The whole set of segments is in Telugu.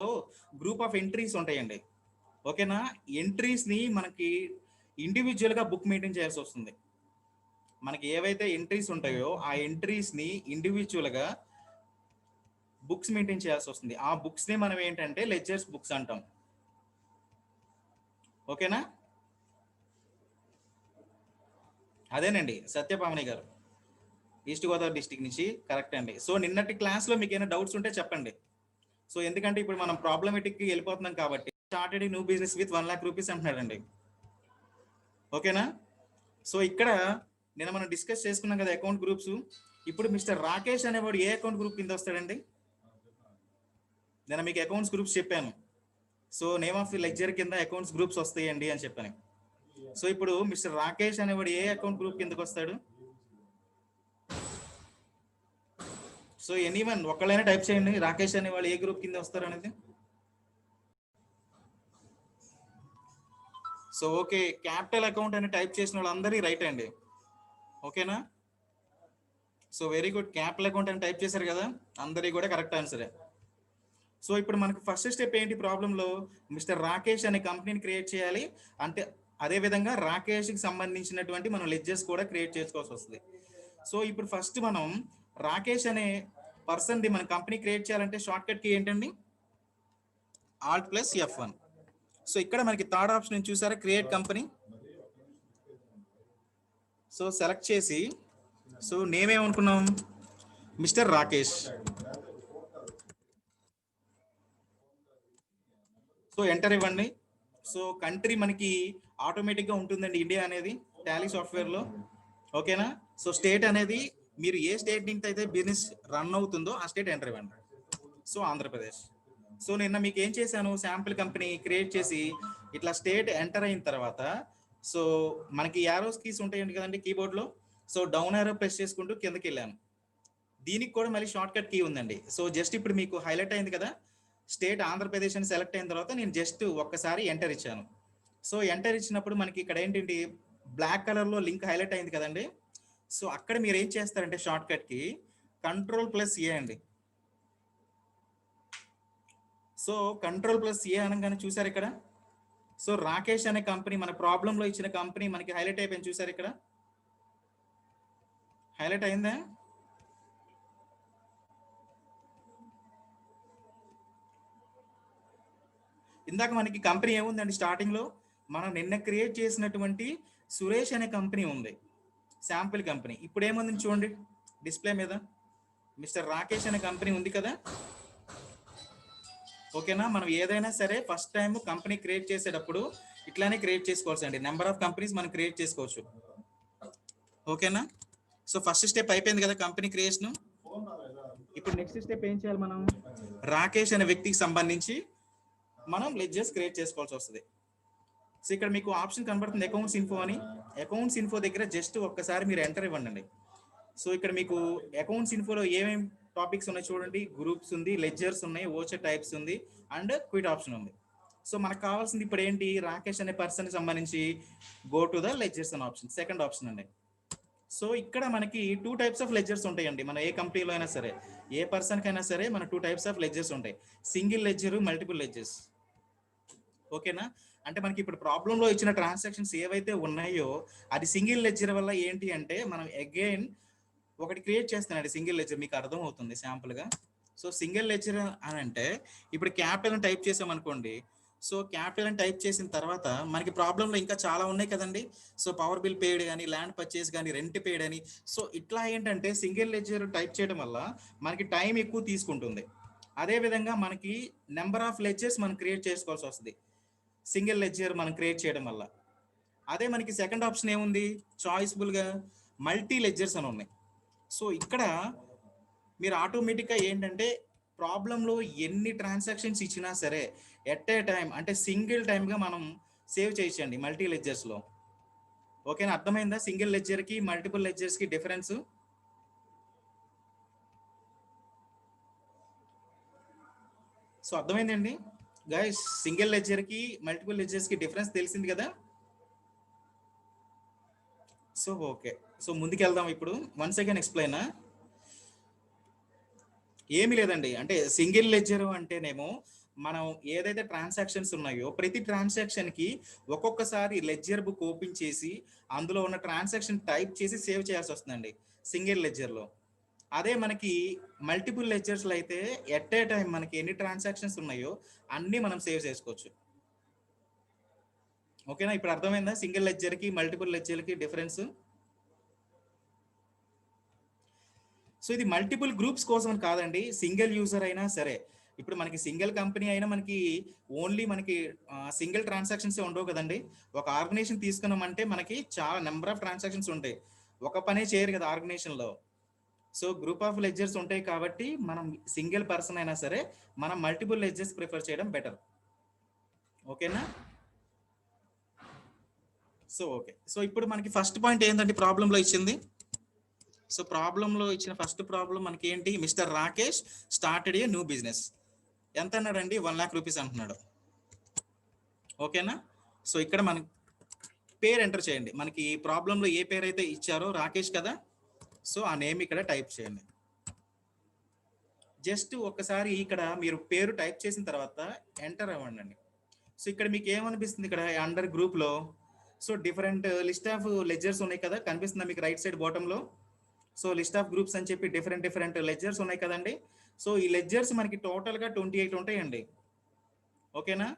గ్రూప్ ఆఫ్ ఎంట్రీస్ ఉంటాయండి. ఓకేనా? ఎంట్రీస్ని మనకి ఇండివిజువల్గా బుక్ మెయింటైన్ చేయాల్సి వస్తుంది. మనకి ఏవైతే ఎంట్రీస్ ఉంటాయో ఆ ఎంట్రీస్ని ఇండివిజువల్గా బుక్స్ మెయింటైన్ చేయాల్సి వస్తుంది. ఆ బుక్స్ని మనం ఏంటంటే లెడ్జర్స్ బుక్స్ అంటాం. ఓకేనా? అదేనండి సత్యపావని గారు, ఈస్ట్ గోదావరి డిస్టిక్ నుంచి. కరెక్ట్ అండి. సో నిన్నటి క్లాస్లో మీకు ఏమైనా డౌట్స్ ఉంటే చెప్పండి. సో ఎందుకంటే ఇప్పుడు మనం ప్రాబ్లమేటిక్కి వెళ్ళిపోతున్నాం కాబట్టి started new business with 1,00,000 rupees అంటున్నాడండి. ఓకేనా? సో ఇక్కడ నేను మనం డిస్కస్ చేసుకున్నాం కదా అకౌంట్ గ్రూప్స్. ఇప్పుడు మిస్టర్ రాకేష్ అనేవాడు ఏ అకౌంట్ గ్రూప్ కింద వస్తాడండి? నేను మీకు అకౌంట్స్ గ్రూప్స్ చెప్పాను. So name of the ledger కింద అకౌంట్స్ గ్రూప్స్ వస్తాయండి అని చెప్పాను. సో ఇప్పుడు మిస్టర్ రాకేష్ అనేవాడు ఏ అకౌంట్ గ్రూప్ కిందకి వస్తాడు? సో ఎనీవన్ ఒక్కళ్ళైనా టైప్ చేయండి, రాకేష్ అనేవాళ్ళు ఏ గ్రూప్ కింద వస్తారు అనేది. సో ఓకే, క్యాపిటల్ అకౌంట్ అని టైప్ చేసిన వాళ్ళందరి రైట్ అండి. ఓకేనా? So very good, capital account అని టైప్ చేశారు కదా, అందరి కూడా కరెక్ట్ ఆన్సరే. సో ఇప్పుడు మనకు ఫస్ట్ స్టెప్ ఏంటి ప్రాబ్లంలో? మిస్టర్ రాకేష్ అనే కంపెనీని క్రియేట్ చేయాలి. అంటే అదేవిధంగా రాకేష్కి సంబంధించినటువంటి మనం లెడ్జెస్ కూడా క్రియేట్ చేసుకోవాల్సి వస్తుంది. సో ఇప్పుడు ఫస్ట్ మనం రాకేష్ అనే పర్సన్ది మన కంపెనీ క్రియేట్ చేయాలంటే షార్ట్ కట్ కి ఏంటండి? Alt+F1. సో ఇక్కడ మనకి థర్డ్ ఆప్షన్ చూసారా, క్రియేట్ కంపెనీ. సో సెలెక్ట్ చేసి సో నేమ్ ఏమనుకున్నాం? మిస్టర్ రాకేష్. సో ఎంటర్ ఇవ్వండి. సో కంట్రీ మనకి ఆటోమేటిక్గా ఉంటుందండి ఇండియా అనేది టాలీ సాఫ్ట్వేర్లో. ఓకేనా? సో స్టేట్ అనేది మీరు ఏ స్టేట్ నుంచి అయితే బిజినెస్ రన్ అవుతుందో ఆ స్టేట్ ఎంటర్ ఇవ్వండి. సో ఆంధ్రప్రదేశ్. సో నిన్న మీకు ఏం చేశాను, శాంపిల్ కంపెనీ క్రియేట్ చేసి ఇట్లా స్టేట్ ఎంటర్ అయిన తర్వాత సో మనకి యారోస్ కీస్ ఉంటాయండి కదండి కీబోర్డ్లో. సో డౌన్ యారో ప్రెస్ చేసుకుంటూ కిందకి వెళ్ళాను. దీనికి కూడా మళ్ళీ షార్ట్ కట్ కీ ఉందండి. సో జస్ట్ ఇప్పుడు మీకు హైలైట్ అయింది కదా స్టేట్ ఆంధ్రప్రదేశ్ అని సెలెక్ట్ అయిన తర్వాత నేను జస్ట్ ఒక్కసారి ఎంటర్ ఇచ్చాను. సో ఎంటర్ ఇచ్చినప్పుడు మనకి ఇక్కడ ఏంటంటే బ్లాక్ కలర్లో లింక్ హైలైట్ అయింది కదండి. సో అక్కడ మీరు ఏం చేస్తారంటే షార్ట్ కట్కి Ctrl+A అండి. సో Ctrl+A అనగానే చూసారు ఇక్కడ. సో రాకేష్ అనే కంపెనీ మన ప్రాబ్లంలో ఇచ్చిన కంపెనీ మనకి హైలైట్ అయిపోయింది. చూసారు ఇక్కడ హైలైట్ అయిందా? ఇందాక మనకి కంపెనీ ఏముందండి స్టార్టింగ్లో? మనం నిన్న క్రియేట్ చేసినటువంటి సురేష్ అనే కంపెనీ ఉంది, శాంపిల్ కంపెనీ. ఇప్పుడు ఏముంది చూడండి డిస్ప్లే మీద, మిస్టర్ రాకేష్ అనే కంపెనీ ఉంది కదా. ఓకేనా? మనం ఏదైనా సరే ఫస్ట్ టైం కంపెనీ క్రియేట్ చేసేటప్పుడు ఇట్లానే క్రియేట్ చేసుకోవచ్చు అండి. నెంబర్ ఆఫ్ కంపెనీస్ మనం క్రియేట్ చేసుకోవచ్చు. ఓకేనా? సో ఫస్ట్ స్టెప్ అయిపోయింది కదా కంపెనీ క్రియేషన్. ఇప్పుడు నెక్స్ట్ స్టెప్ ఏం చేయాలి మనం? రాకేష్ అనే వ్యక్తికి సంబంధించి మనం లెడ్జర్స్ క్రియేట్ చేసుకోవాల్సి వస్తుంది. సో ఇక్కడ మీకు ఆప్షన్ కనబడుతుంది అకౌంట్స్ ఇన్ఫో అని. అకౌంట్స్ ఇన్ఫో దగ్గర జస్ట్ ఒక్కసారి మీరు ఎంటర్ ఇవ్వండి. సో ఇక్కడ మీకు అకౌంట్స్ ఇన్ఫోలో ఏమేమి టాపిక్స్ ఉన్నాయి చూడండి. గ్రూప్స్ ఉంది, లెడ్జర్స్ ఉన్నాయి, ఓచర్ టైప్స్ ఉంది అండ్ క్విట్ ఆప్షన్ ఉంది. సో మనకు కావాల్సింది ఇప్పుడు ఏంటి? రాకేష్ అనే పర్సన్కి సంబంధించి గో టు ద లెడ్జర్స్ అనే ఆప్షన్, సెకండ్ ఆప్షన్ అండి. సో ఇక్కడ మనకి 2 టైప్స్ ఆఫ్ లెడ్జర్స్ ఉంటాయండి. మన ఏ కంపెనీలో అయినా సరే, ఏ పర్సన్కి అయినా సరే మన 2 టైప్స్ ఆఫ్ లెడ్జర్స్ ఉంటాయి. Single ledger, multiple ledgers. ఓకేనా? అంటే మనకి ఇప్పుడు ప్రాబ్లంలో ఇచ్చిన ట్రాన్సాక్షన్స్ ఏవైతే ఉన్నాయో అది సింగిల్ లెడ్జర్ వల్ల ఏంటి అంటే మనం అగైన్ ఒకటి క్రియేట్ చేస్తానండి సింగిల్ లెడ్జర్. మీకు అర్థం అవుతుంది శాంపుల్గా. సో సింగిల్ లెడ్జర్ అని అంటే ఇప్పుడు క్యాపిటల్ అని టైప్ చేసాం అనుకోండి. సో క్యాపిటల్ అని టైప్ చేసిన తర్వాత మనకి ప్రాబ్లంలో ఇంకా చాలా ఉన్నాయి కదండి. సో పవర్ బిల్ పేడ్ కానీ, ల్యాండ్ పర్చేస్ కానీ, రెంట్ పేడ్ అని. సో ఇట్లా ఏంటంటే సింగిల్ లెడ్జర్ టైప్ చేయడం వల్ల మనకి టైం ఎక్కువ తీసుకుంటుంది. అదేవిధంగా మనకి నెంబర్ ఆఫ్ లెడ్జర్స్ మనం క్రియేట్ చేసుకోవాల్సి వస్తుంది సింగిల్ లెడ్జర్ మనం క్రియేట్ చేయడం వల్ల. అదే మనకి సెకండ్ ఆప్షన్ ఏముంది? చాయిస్ఫుల్గా మల్టీ లెడ్జర్స్ అని ఉన్నాయి. సో ఇక్కడ మీరు ఆటోమేటిక్గా ఏంటంటే ప్రాబ్లంలో ఎన్ని ట్రాన్సాక్షన్స్ ఇచ్చినా సరే ఎట్ ఏ టైం అంటే సింగిల్ టైమ్గా మనం సేవ్ చేయొచ్చండి మల్టీ లెడ్జర్స్లో. ఓకేనా? అర్థమైందా సింగిల్ లెడ్జర్కి మల్టిపుల్ లెడ్జర్స్కి డిఫరెన్స్? సో అర్థమైందండి గైస్, సింగిల్ లెడ్జర్కి మల్టిపుల్ లెడ్జర్స్కి డిఫరెన్స్ తెలిసింది కదా. సో ఓకే, సో ముందుకు వెళ్దాం. ఇప్పుడు వన్స్ అగైన్ ఎక్స్ప్లెయిన్. ఏమి లేదండి, అంటే సింగిల్ లెడ్జర్ అంటేనేమో మనం ఏదైతే ట్రాన్సాక్షన్స్ ఉన్నాయో ప్రతి ట్రాన్సాక్షన్ కి ఒక్కొక్కసారి లెడ్జర్ బుక్ ఓపెన్ చేసి అందులో ఉన్న ట్రాన్సాక్షన్ టైప్ చేసి సేవ్ చేయాల్సి వస్తుందండి సింగిల్ లెడ్జర్ లో. అదే మనకి మల్టిపుల్ లెడ్జర్స్ లో అయితే ఎట్ ఏ టైం మనకి ఎన్ని ట్రాన్సాక్షన్స్ ఉన్నాయో అన్ని మనం సేవ్ చేసుకోవచ్చు. ఓకేనా, ఇప్పుడు అర్థమైందా సింగిల్ లెడ్జర్ కి మల్టిపుల్ లెడ్జర్ కి డిఫరెన్స్? సో ఇది మల్టిపుల్ గ్రూప్స్ కోసం అని కాదండి, సింగిల్ యూజర్ అయినా సరే. ఇప్పుడు మనకి సింగిల్ కంపెనీ అయినా మనకి ఓన్లీ మనకి సింగిల్ ట్రాన్సాక్షన్స్ ఉండవు కదండి. ఒక ఆర్గనైజేషన్ తీసుకున్నామంటే మనకి చాలా నెంబర్ ఆఫ్ ట్రాన్సాక్షన్స్ ఉంటాయి, ఒక పనే చేయరు కదా ఆర్గనైజేషన్ లో. సో గ్రూప్ ఆఫ్ లెడ్జర్స్ ఉంటాయి కాబట్టి మనం సింగిల్ పర్సన్ అయినా సరే మనం మల్టిపుల్ లెడ్జర్స్ ప్రిఫర్ చేయడం బెటర్. ఓకేనా? సో ఓకే, సో ఇప్పుడు మనకి ఫస్ట్ పాయింట్ ఏంటంటే ప్రాబ్లంలో ఇచ్చింది. సో ప్రాబ్లంలో ఇచ్చిన ఫస్ట్ ప్రాబ్లం మనకి ఏంటి, mister Rakesh started a new business. ఎంత అన్నాడండి, 1,00,000 రూపీస్ అంటున్నాడు. ఓకేనా, సో ఇక్కడ మన పేరు ఎంటర్ చేయండి. మనకి ప్రాబ్లంలో ఏ పేరు అయితే ఇచ్చారో రాకేష్ కదా, సో ఆ నేమ్ ఇక్కడ టైప్ చేయండి. జస్ట్ ఒక్కసారి ఇక్కడ మీరు పేరు టైప్ చేసిన తర్వాత ఎంటర్ అవ్వండి. సో ఇక్కడ మీకు ఏమనిపిస్తుంది, ఇక్కడ అండర్ గ్రూప్ లో so different list of ledgers ఉన్నాయి కదా, కనిపిస్తుందా మీకు రైట్ సైడ్ బాటమ్ లో? సో లిస్ట్ ఆఫ్ గ్రూప్స్ అని చెప్పి డిఫరెంట్ లెజర్స్ ఉన్నాయి కదండి. సో ఈ లెజర్స్ మనకి టోటల్ గా 28 ఉంటాయండి. ఓకేనా,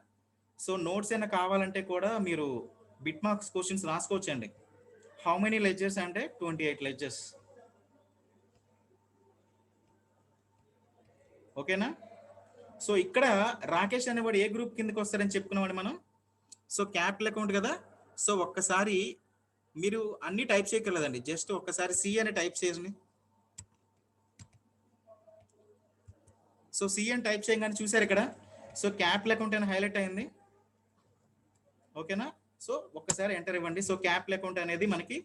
సో నోట్స్ అయినా కావాలంటే కూడా మీరు బిట్ మార్క్స్ క్వశ్చన్స్ రాసుకోవచ్చండి. హౌ మెనీ లెజర్స్ అంటే 28 లెజర్స్. ఓకేనా, సో ఇక్కడ రాకేష్ అనేవాడు ఏ గ్రూప్ కిందకి వస్తారని చెప్పుకున్నామండి మనం. సో క్యాపిటల్ అకౌంట్ కదా, సో ఒక్కసారి మీరు అన్ని టైప్ చేయగలదండి, జస్ట్ ఒక్కసారి సి అని టైప్ చేయండి. సో సి అని టైప్ చేయగానే చూసారు ఇక్కడ, సో క్యాపిటల్ అకౌంట్ అని హైలైట్ అయింది. ఓకేనా, సో ఒక్కసారి ఎంటర్ ఇవ్వండి. సో క్యాపిటల్ అకౌంట్ అనేది మనకి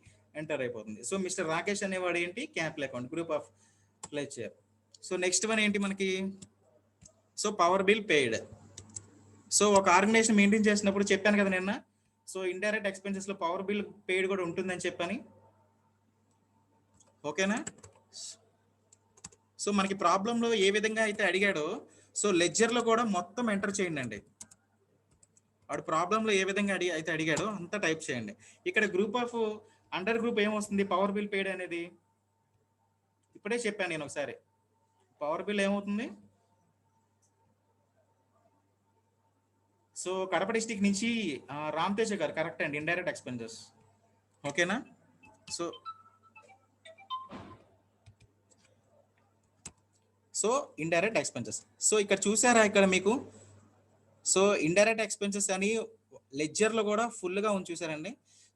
ఎంటర్ అయిపోతుంది. సో మిస్టర్ రాకేష్ అనేవాడు ఏంటి, capital account, group of ledger. So next one ఏంటి మనకి, so power bill paid. So ఒక ఆర్గనైజేషన్ మెయింటైన్ చేసినప్పుడు చెప్పాను కదా నిన్న, సో ఇండైరెక్ట్ ఎక్స్పెన్సెస్ లో పవర్ బిల్ పెయిడ్ కూడా ఉంటుందని చెప్పని. ఓకేనా, సో మనకి ప్రాబ్లంలో ఏ విధంగా అయితే అడిగాడో సో లెడ్జర్ లో కూడా మొత్తం ఎంటర్ చేయండి అండి. వాడు ప్రాబ్లంలో ఏ విధంగా అయితే అడిగాడో అంతా టైప్ చేయండి. ఇక్కడ గ్రూప్ ఆఫ్ అండర్ గ్రూప్ ఏమొస్తుంది, పవర్ బిల్ పెయిడ్ అనేది ఇప్పుడే చెప్పాను నేను ఒకసారి. పవర్ బిల్ ఏమవుతుంది, సో కడప డిస్టిక్ నుంచి రామ్తేజ గారు కరెక్ట్ అండి, ఇండైరెక్ట్ ఎక్స్పెన్సెస్. ఓకేనా, so so indirect expenses. So ఇక్కడ చూసారా ఇక్కడ మీకు, సో ఇండైరెక్ట్ ఎక్స్పెన్సెస్ అని లెడ్జర్ లో కూడా ఫుల్ గా ఉంది చూసారండి.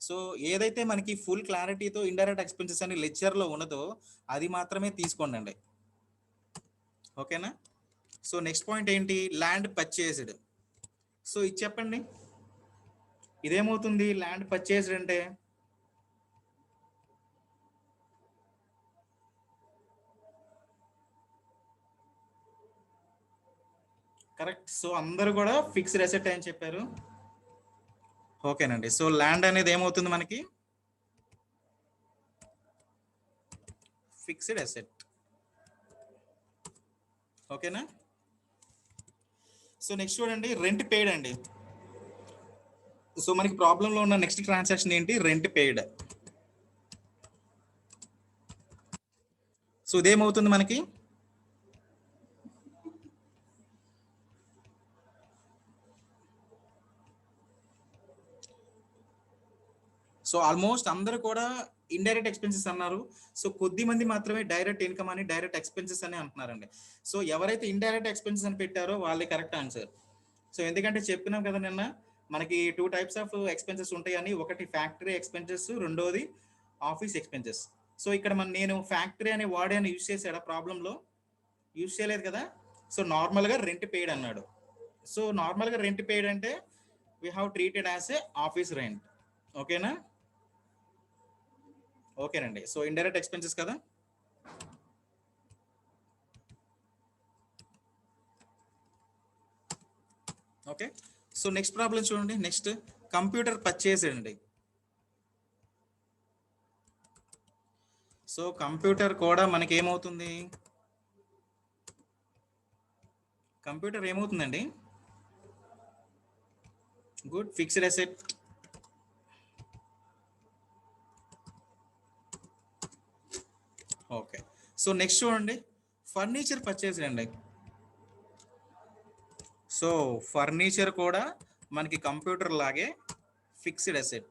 సో ఏదైతే మనకి ఫుల్ క్లారిటీతో ఇండైరెక్ట్ ఎక్స్పెన్సెస్ అని లెడ్జర్ లో ఉన్నదో అది మాత్రమే తీసుకోండి అండి. ఓకేనా, సో నెక్స్ట్ పాయింట్ ఏంటి, ల్యాండ్ పర్చేస్డ్. సో ఇది చెప్పండి, ఇదేమవుతుంది ల్యాండ్ పర్చేస్డ్ అంటే? కరెక్ట్, సో అందరూ కూడా ఫిక్స్డ్ అసెట్ అని చెప్పారు. ఓకేనండి, సో ల్యాండ్ అనేది ఏమవుతుంది మనకి, ఫిక్స్డ్ అసెట్. ఓకేనా, సో నెక్స్ట్ చూడండి, రెంట్ పెయిడ్ అండి. సో మనకి ప్రాబ్లంలో ఉన్న నెక్స్ట్ ట్రాన్సాక్షన్ ఏంటి, రెంట్ పెయిడ్. సో ఇదేమవుతుంది మనకి, సో ఆల్మోస్ట్ అందరూ కూడా ఇండైరెక్ట్ ఎక్స్పెన్సెస్ అన్నారు. సో కొద్ది మంది మాత్రమే డైరెక్ట్ ఇన్కమ్ అని డైరెక్ట్ ఎక్స్పెన్సెస్ అని అంటున్నారండి. సో ఎవరైతే ఇండైరెక్ట్ ఎక్స్పెన్సెస్ అని పెట్టారో వాళ్ళే కరెక్ట్ ఆన్సర్. సో ఎందుకంటే చెప్పుకున్నాం కదా నిన్న మనకి 2 టైప్స్ ఆఫ్ ఎక్స్పెన్సెస్ ఉంటాయని, ఒకటి ఫ్యాక్టరీ ఎక్స్పెన్సెస్, రెండోది ఆఫీస్ ఎక్స్పెన్సెస్. సో ఇక్కడ నేను ఫ్యాక్టరీ అనే వర్డ్ అని యూజ్ చేశాడా ప్రాబ్లంలో, యూజ్ చేయలేదు కదా. సో నార్మల్గా రెంట్ పెయిడ్ అన్నాడు. సో నార్మల్గా రెంట్ పెయిడ్ అంటే we have treated as a office rent. ఓకేనా, ఓకేనండి, సో ఇండైరెక్ట్ ఎక్స్పెన్సెస్ కదా. ఓకే, సో నెక్స్ట్ ప్రాబ్లం చూడండి, నెక్స్ట్ కంప్యూటర్ పర్చేస్ అండి. సో కంప్యూటర్ కూడా మనకి ఏమవుతుంది, కంప్యూటర్ ఏమవుతుందండి, good. Fixed asset. Okay. So next చూడండి, ఫర్నిచర్ పర్చేస్ అండి. సో ఫర్నిచర్ కూడా మనకి కంప్యూటర్ లాగే ఫిక్స్డ్ అసెట్.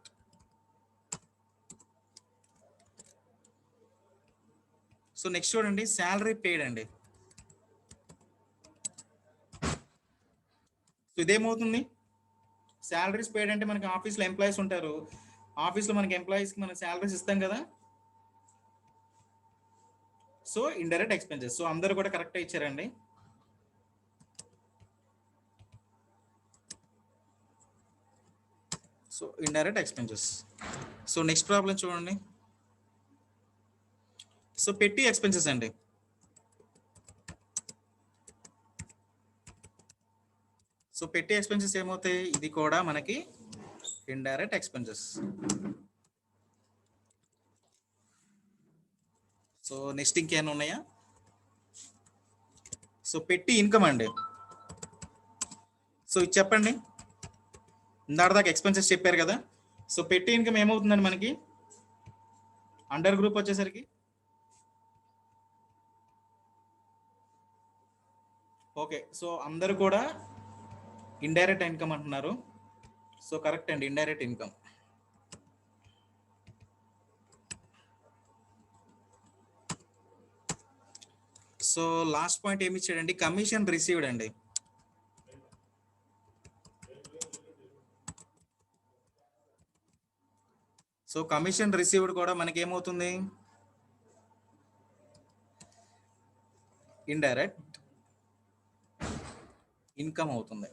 సో నెక్స్ట్ చూడండి, శాలరీ పెయిడ్ అండి. సో ఇదేమవుతుంది, శాలరీస్ పెయిడ్ అంటే మనకి ఆఫీస్లో ఎంప్లాయీస్ ఉంటారు, ఆఫీస్లో మనకి ఎంప్లాయీస్కి మనం శాలరీస్ ఇస్తాం కదా. So indirect expenses. సో అందరూ కూడా కరెక్ట్గా ఇచ్చారండి. So indirect expenses. So next problem చూడండి. సో పెట్టి ఎక్స్పెన్సెస్ అండి. సో పెట్టి ఎక్స్పెన్సెస్ ఏమవుతాయి, ఇది కూడా మనకి ఇండైరెక్ట్ ఎక్స్పెన్సెస్. సో నెక్స్ట్ ఇంకేమైనా ఉన్నాయా? సో పెట్టి ఇన్కమ్ అండి. సో ఇది చెప్పండి, ఇందాక ఎక్స్పెన్సెస్ చెప్పారు కదా. సో పెట్టి ఇన్కమ్ ఏమవుతుందండి మనకి అండర్ గ్రూప్ వచ్చేసరికి? ఓకే. సో అందరూ కూడా ఇండైరెక్ట్ ఇన్కమ్ అంటున్నారు. సో కరెక్ట్ అండి, indirect income. So last point ఏమి ఇచ్చాడండి, కమిషన్ రిసీవ్డ్ అండి. సో కమిషన్ రిసీవ్డ్ కూడా మనకి ఏమవుతుంది, ఇండైరెక్ట్ ఇన్కమ్ అవుతుంది.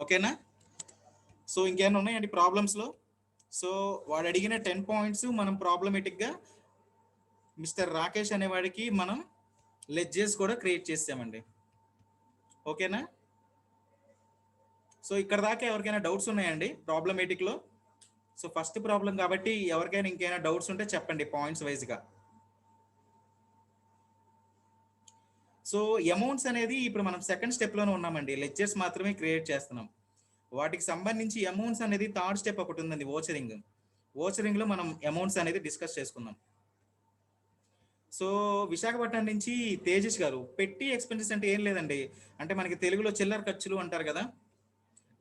ఓకేనా? సో ఇంకేమైనా ఉన్నాయండి ప్రాబ్లమ్స్లో? సో వాడు అడిగిన 10 పాయింట్స్ మనం ప్రాబ్లమేటిక్గా మిస్టర్ రాకేష్ అనేవాడికి మనం లెడ్జెస్ కూడా క్రియేట్ చేసామండి. ఓకేనా? సో ఇక్కడ దాకా ఎవరికైనా డౌట్స్ ఉన్నాయండి ప్రాబ్లమేటిక్లో? సో ఫస్ట్ ప్రాబ్లం కాబట్టి ఎవరికైనా ఇంకైనా డౌట్స్ ఉంటే చెప్పండి పాయింట్స్ వైజ్గా. సో అమౌంట్స్ అనేది ఇప్పుడు మనం సెకండ్ స్టెప్లోనే ఉన్నామండి, లెడ్జెస్ మాత్రమే క్రియేట్ చేస్తున్నాం. వాటికి సంబంధించి అమౌంట్స్ అనేది థర్డ్ స్టెప్ ఒకటి ఉందండి, ఓచరింగ్. ఓచరింగ్లో మనం అమౌంట్స్ అనేది డిస్కస్ చేసుకుందాం. సో విశాఖపట్నం నుంచి తేజస్ గారు, పెట్టి ఎక్స్పెన్సెస్ అంటే ఏం లేదండి, అంటే మనకి తెలుగులో చిల్లర ఖర్చులు అంటారు కదా,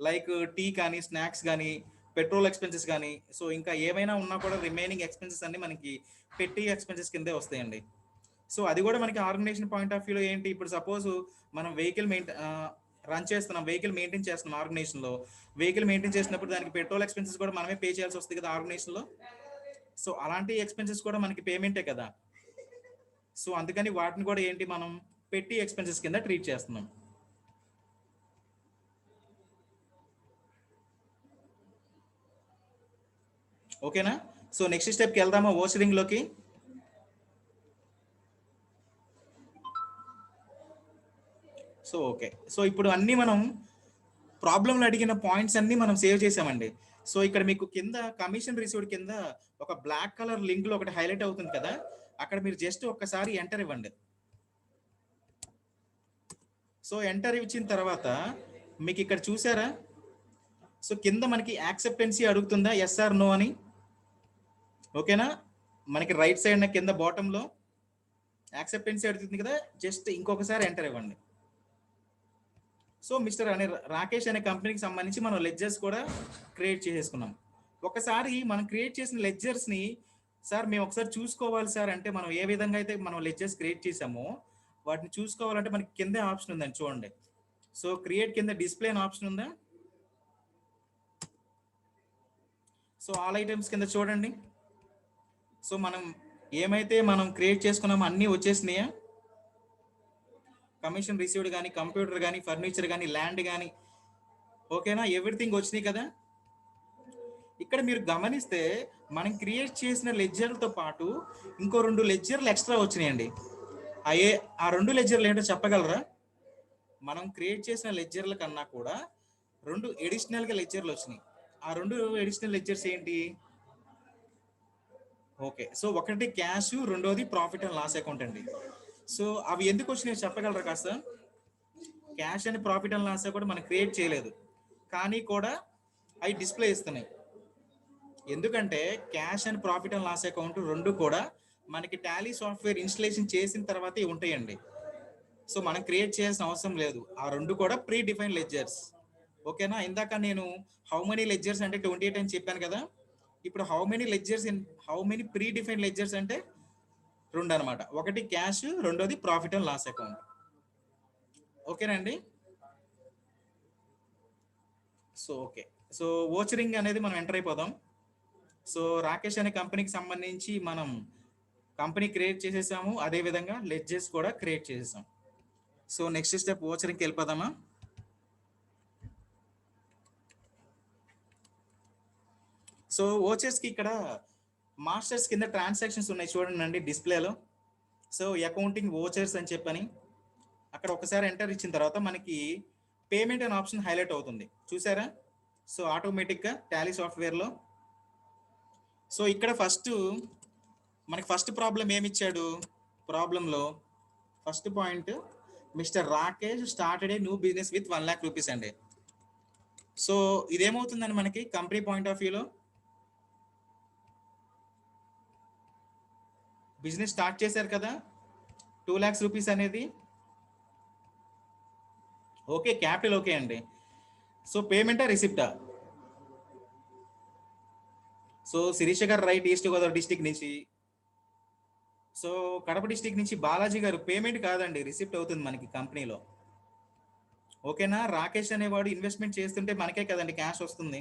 లైక్ టీ కానీ, స్నాక్స్ కానీ, పెట్రోల్ ఎక్స్పెన్సెస్ కానీ, సో ఇంకా ఏమైనా ఉన్నా కూడా రిమైనింగ్ ఎక్స్పెన్సెస్ అన్ని మనకి పెట్టి ఎక్స్పెన్సెస్ కిందే వస్తాయండి. సో అది కూడా మనకి ఆర్గనైజేషన్ పాయింట్ ఆఫ్ వ్యూలో ఏంటి, ఇప్పుడు సపోజ్ మనం వెహికల్ రన్ చేస్తున్నాం, వెహికల్ మెయింటైన్ చేస్తున్నాం ఆర్గనైజేషన్లో. వెహికల్ మెయింటైన్ చేసినప్పుడు దానికి పెట్రోల్ ఎక్స్పెన్సెస్ కూడా మనమే పే చేయాల్సి వస్తుంది కదా ఆర్గనైజేషన్లో. సో అలాంటి ఎక్స్పెన్సెస్ కూడా మనకి పేమెంటే కదా. సో అందుకని వాటిని కూడా ఏంటి, మనం పెట్టి ఎక్స్పెన్సెస్ కింద ట్రీట్ చేస్తున్నాం. ఓకేనా? సో నెక్స్ట్ స్టెప్కి వెళ్దామా, ఓచరింగ్లోకి. So okay. సో ఇప్పుడు అన్నీ మనం ప్రాబ్లంలో అడిగిన పాయింట్స్ అన్నీ మనం సేవ్ చేసామండి. సో ఇక్కడ మీకు కింద కమిషన్ రిసీవ్డ్ కింద ఒక బ్లాక్ కలర్ లింక్లో ఒకటి హైలైట్ అవుతుంది కదా, అక్కడ మీరు జస్ట్ ఒక్కసారి ఎంటర్ ఇవ్వండి. సో ఎంటర్ ఇచ్చిన తర్వాత మీకు ఇక్కడ చూసారా, సో కింద మనకి యాక్సెప్టెన్సీ అడుగుతుందా, ఎస్ ఆర్ నో అని. ఓకేనా? మనకి రైట్ సైడ్ కింద బాటంలో యాక్సెప్టెన్సీ అడుగుతుంది కదా, జస్ట్ ఇంకొకసారి ఎంటర్ ఇవ్వండి. సో మిస్టర్ అనే రాకేష్ అనే కంపెనీకి సంబంధించి మనం లెడ్జర్స్ కూడా క్రియేట్ చేసేసుకున్నాం. ఒకసారి మనం క్రియేట్ చేసిన లెడ్జర్స్ని సార్ మేము ఒకసారి చూసుకోవాలి సార్ అంటే, మనం ఏ విధంగా అయితే మనం లెడ్జర్స్ క్రియేట్ చేసామో వాటిని చూసుకోవాలంటే మనకి కిందే ఆప్షన్ ఉందండి, చూడండి. సో క్రియేట్ కింద డిస్ప్లే అని ఆప్షన్ ఉందా. సో ఆల్ ఐటమ్స్ కింద చూడండి. సో మనం ఏమైతే మనం క్రియేట్ చేసుకున్నామో అన్నీ వచ్చేసినాయా, కమిషన్ రిసీవ్డ్ కానీ, కంప్యూటర్ కానీ, ఫర్నిచర్ కానీ, ల్యాండ్ కానీ. ఓకేనా? ఎవ్రీథింగ్ వచ్చినాయి కదా. ఇక్కడ మీరు గమనిస్తే మనం క్రియేట్ చేసిన లెడ్జర్లతో పాటు ఇంకో 2 లెడ్జర్లు ఎక్స్ట్రా వచ్చినాయండి. ఆ 2 లెడ్జర్లు ఏంటో చెప్పగలరా? మనం క్రియేట్ చేసిన లెడ్జర్ల కన్నా కూడా 2 ఎడిషనల్గా లెడ్జర్లు వచ్చినాయి. ఆ 2 ఎడిషనల్ లెడ్జర్స్ ఏంటి? ఓకే. సో ఒకటి క్యాష్, రెండోది ప్రాఫిట్ అండ్ లాస్ అకౌంట్ అండి. సో అవి ఎందుకు వచ్చినాయో చెప్పగలరా కాస్త? Cash and profit and loss కూడా మనం క్రియేట్ చేయలేదు, కానీ కూడా అవి డిస్ప్లే ఇస్తున్నాయి. ఎందుకంటే cash and profit and loss account రెండు కూడా మనకి టాలీ సాఫ్ట్వేర్ ఇన్స్టలేషన్ చేసిన తర్వాతే ఉంటాయండి. సో మనం క్రియేట్ చేయాల్సిన అవసరం లేదు. ఆ రెండు కూడా ప్రీ డిఫైన్ లెడ్జర్స్. ఓకేనా? ఇందాక నేను హౌ మెనీ లెడ్జర్స్ అంటే 28 అని చెప్పాను కదా. ఇప్పుడు how many pre define ledgers అంటే రెండు అనమాట. ఒకటి క్యాష్, రెండోది ప్రాఫిట్ అండ్ లాస్ అకౌంట్. ఓకేనండి. So okay. సో ఓచరింగ్ అనేది మనం ఎంటర్ అయిపోదాం. సో రాకేష్ అనే కంపెనీకి సంబంధించి మనం కంపెనీ క్రియేట్ చేసేసాము, అదే విధంగా లెడ్జెస్ కూడా క్రియేట్ చేసేసాం. సో నెక్స్ట్ స్టెప్ ఓచరింగ్కి వెళ్ళిపోదామా. సో ఓచర్స్కి ఇక్కడ మాస్టర్స్ కింద ట్రాన్సాక్షన్స్ ఉన్నాయి చూడండి డిస్ప్లేలో. సో అకౌంటింగ్ ఓచర్స్ అని చెప్పని అక్కడ ఒకసారి ఎంటర్ ఇచ్చిన తర్వాత మనకి పేమెంట్ అనే ఆప్షన్ హైలైట్ అవుతుంది, చూసారా? సో ఆటోమేటిక్గా టాలీ సాఫ్ట్వేర్లో. సో ఇక్కడ మనకి ఫస్ట్ ప్రాబ్లం ఏమి ఇచ్చాడు? ప్రాబ్లంలో first point, mister Rakesh started a new business with 1 lakh rupees అండి. సో ఇదేమవుతుందండి మనకి కంపెనీ పాయింట్ ఆఫ్ వ్యూలో? బిజినెస్ స్టార్ట్ చేశారు కదా 2 lakhs రూపీస్ అనేది. ఓకే, క్యాపిటల్ ఓకే అండి. సో పేమెంటా రిసిప్టా? సో శిరీష గారు రైట్, ఈస్ట్ గోదావరి డిస్టిక్ నుంచి. సో కడప డిస్టిక్ నుంచి బాలాజీ గారు పేమెంట్ కాదండి, రిసిప్ట్ అవుతుంది మనకి కంపెనీలో. ఓకేనా? రాకేష్ అనేవాడు ఇన్వెస్ట్మెంట్ చేస్తుంటే మనకే కదండి క్యాష్ వస్తుంది.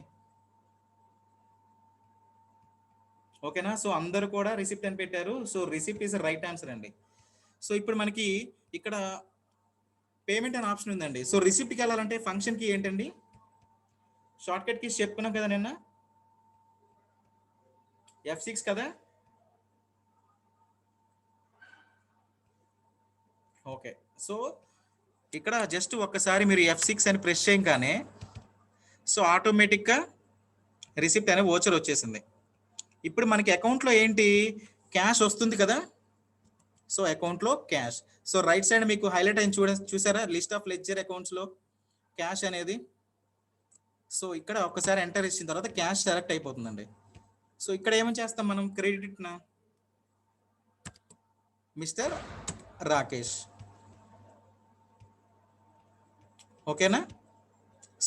ఓకేనా? సో అందరూ కూడా రిసిప్ట్ అని పెట్టారు. So receipt is right answer అండి. సో ఇప్పుడు మనకి ఇక్కడ పేమెంట్ అనే ఆప్షన్ ఉందండి. సో రిసిప్ట్కి వెళ్ళాలంటే ఫంక్షన్కి ఏంటండి షార్ట్ కట్ కీస్ చెప్పుకున్నాం కదా నిన్న, F6 కదా. ఓకే, సో ఇక్కడ జస్ట్ ఒక్కసారి మీరు F6 అని ప్రెస్ చేయగానే సో ఆటోమేటిక్గా రిసిప్ట్ అనే ఓచర్ వచ్చేసింది. ఇప్పుడు మనకి అకౌంట్లో ఏంటి క్యాష్ వస్తుంది కదా. సో అకౌంట్లో క్యాష్. సో రైట్ సైడ్ మీకు హైలైట్ అయింది చూసారా లిస్ట్ ఆఫ్ లెడ్జర్ అకౌంట్స్లో క్యాష్ అనేది. సో ఇక్కడ ఒక్కసారి ఎంటర్ ఇచ్చిన తర్వాత క్యాష్ సెలెక్ట్ అయిపోతుందండి. సో ఇక్కడ ఏమని చేస్తాం మనం? క్రెడిట్ నా మిస్టర్ రాకేష్. ఓకేనా?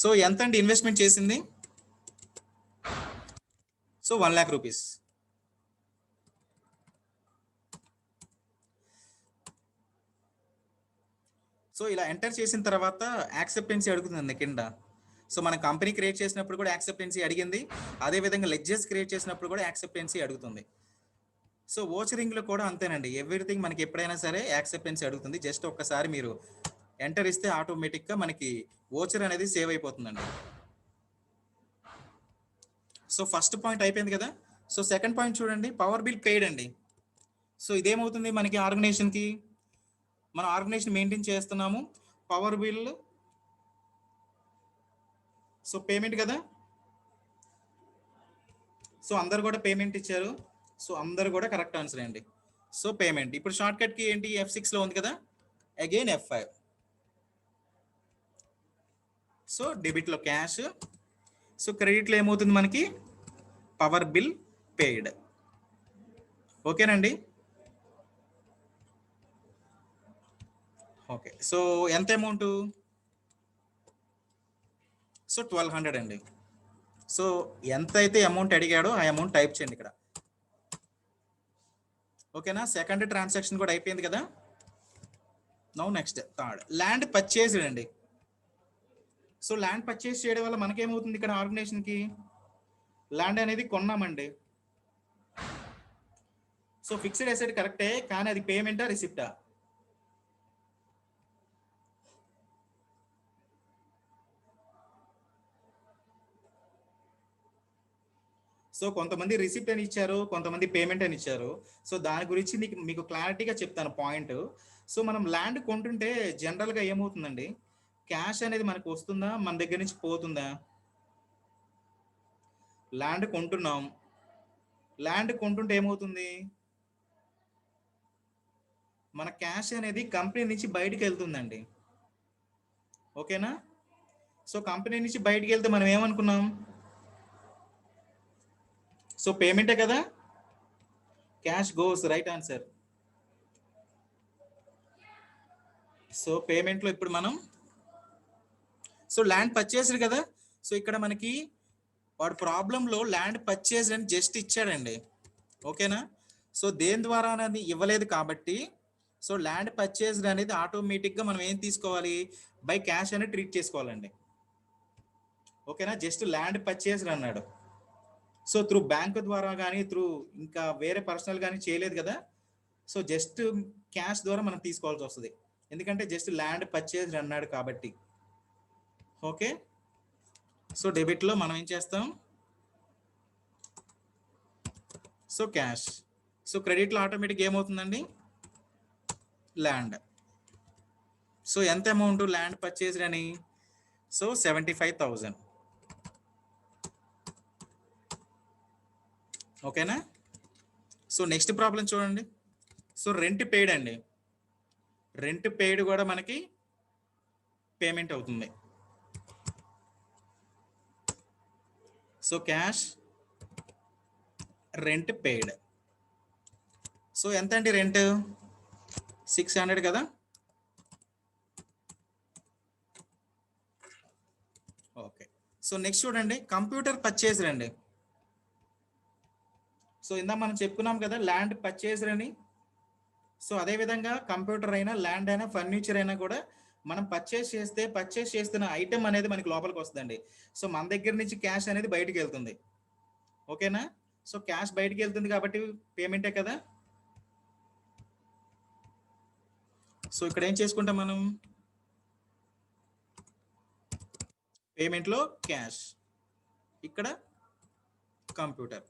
సో ఎంత అండి ఇన్వెస్ట్మెంట్ చేసింది? So 1 lakh rupees. సో ఇలా ఎంటర్ చేసిన తర్వాత యాక్సెప్టెన్సీ అడుగుతుందండి కింద. సో మన కంపెనీ క్రియేట్ చేసినప్పుడు కూడా యాక్సెప్టెన్సీ అడిగింది, అదేవిధంగా లెడ్జెస్ క్రియేట్ చేసినప్పుడు కూడా యాక్సెప్టెన్సీ అడుగుతుంది. సో ఓచరింగ్లో కూడా అంతేనండి, ఎవ్రీథింగ్ మనకి ఎప్పుడైనా సరే యాక్సెప్టెన్సీ అడుగుతుంది. జస్ట్ ఒక్కసారి మీరు ఎంటర్ ఇస్తే ఆటోమేటిక్గా మనకి ఓచర్ అనేది సేవ్ అయిపోతుందండి. సో ఫస్ట్ పాయింట్ అయిపోయింది కదా. సో సెకండ్ పాయింట్ చూడండి, పవర్ బిల్ పెయిడ్ అండి. సో ఇదేమవుతుంది మనకి ఆర్గనైజేషన్కి, మన ఆర్గనైజేషన్ మెయింటైన్ చేస్తున్నాము, పవర్ బిల్ సో పేమెంట్ కదా. సో అందరు కూడా పేమెంట్ ఇచ్చారు. సో అందరు కూడా కరెక్ట్ ఆన్సర్ అండి. సో పేమెంట్ ఇప్పుడు షార్ట్ కట్కి ఏంటి F6లో ఉంది కదా, అగైన్ F5. సో డెబిట్లో క్యాష్, సో క్రెడిట్లో ఏమవుతుంది మనకి పవర్ బిల్ పెయిడ్. ఓకేనండి. ఓకే, సో ఎంత అమౌంట్? సో 1200 అండి. సో ఎంత అయితే అమౌంట్ అడిగాడో ఆ అమౌంట్ టైప్ చేయండి ఇక్కడ. ఓకేనా? సెకండ్ ట్రాన్సాక్షన్ కూడా అయిపోయింది కదా. Now next third, land purchase అండి. సో ల్యాండ్ పర్చేజ్ చేయడం వల్ల మనకేమవుతుంది ఇక్కడ ఆర్గనైజేషన్కి? ల్యాండ్ అనేది కొన్నామండి. సో ఫిక్స్డ్ అసెట్ కరెక్టే, కానీ అది పేమెంటా రిసిప్టా? సో కొంతమంది రిసిప్ట్ అని ఇచ్చారు, కొంతమంది పేమెంట్ అని ఇచ్చారు. సో దాని గురించి మీకు క్లారిటీగా చెప్తాను పాయింట్. సో మనం ల్యాండ్ కొంటుంటే జనరల్గా ఏమవుతుందండి, క్యాష్ అనేది మనకు వస్తుందా, మన దగ్గర నుంచి పోతుందా? ల్యాండ్ కొంటున్నాం, ల్యాండ్ కొంటుంటే ఏమవుతుంది, మన క్యాష్ అనేది కంపెనీ నుంచి బయటికి వెళ్తుందండి. ఓకేనా? సో కంపెనీ నుంచి బయటికి వెళ్తే మనం ఏమనుకున్నాం, సో పేమెంటే కదా, cash goes, right answer. So పేమెంట్లో ఇప్పుడు మనం సో ల్యాండ్ పర్చేస్డ్ కదా, సో ఇక్కడ మనకి వాడు ప్రాబ్లంలో ల్యాండ్ పర్చేస్డ్ అని జస్ట్ ఇచ్చాడండి, ఓకేనా. సో దేని ద్వారా అనేది ఇవ్వలేదు కాబట్టి సో ల్యాండ్ పర్చేస్డ్ అనేది ఆటోమేటిక్గా మనం ఏం తీసుకోవాలి, బై క్యాష్ అని ట్రీట్ చేసుకోవాలండి, ఓకేనా. జస్ట్ ల్యాండ్ పర్చేస్డ్ అన్నాడు, సో త్రూ బ్యాంక్ ద్వారా కానీ త్రూ ఇంకా వేరే పర్సనల్ కానీ చేయలేదు కదా, సో జస్ట్ క్యాష్ ద్వారా మనం తీసుకోవాల్సి వస్తుంది, ఎందుకంటే జస్ట్ ల్యాండ్ పర్చేస్డ్ అన్నాడు కాబట్టి, ఓకే. సో డెబిట్లో మనం ఏం చేస్తాం, సో క్యాష్. సో క్రెడిట్లో ఆటోమేటిక్ ఏమవుతుందండి, ల్యాండ్. సో ఎంత అమౌంట్ ల్యాండ్ పర్చేస్డ్ అని, సో 75,000, ఓకేనా. సో నెక్స్ట్ ప్రాబ్లం చూడండి. సో రెంట్ పెయిడ్ అండి, రెంట్ పెయిడ్ కూడా మనకి పేమెంట్ అవుతుంది. So cash, rent paid. So ఎంత అండి రెంట్, 600 కదా, ఓకే. సో నెక్స్ట్ చూడండి, కంప్యూటర్ పర్చేస్డ్ అండి. సో ఇందా మనం చెప్పుకున్నాం కదా ల్యాండ్ పర్చేస్డ్ అని, సో అదేవిధంగా కంప్యూటర్ అయినా ల్యాండ్ అయినా ఫర్నిచర్ అయినా కూడా మనం పర్చేస్ చేస్తున్న ఐటమ్ అనేది మనకి లోపలికి వస్తుందండి. సో మన దగ్గర నుంచి క్యాష్ అనేది బయటికి వెళ్తుంది, ఓకేనా. సో క్యాష్ బయటికి వెళ్తుంది కాబట్టి పేమెంటే కదా. సో ఇక్కడ ఏం చేసుకుంటాం మనం, పేమెంట్లో క్యాష్, ఇక్కడ కంప్యూటర్.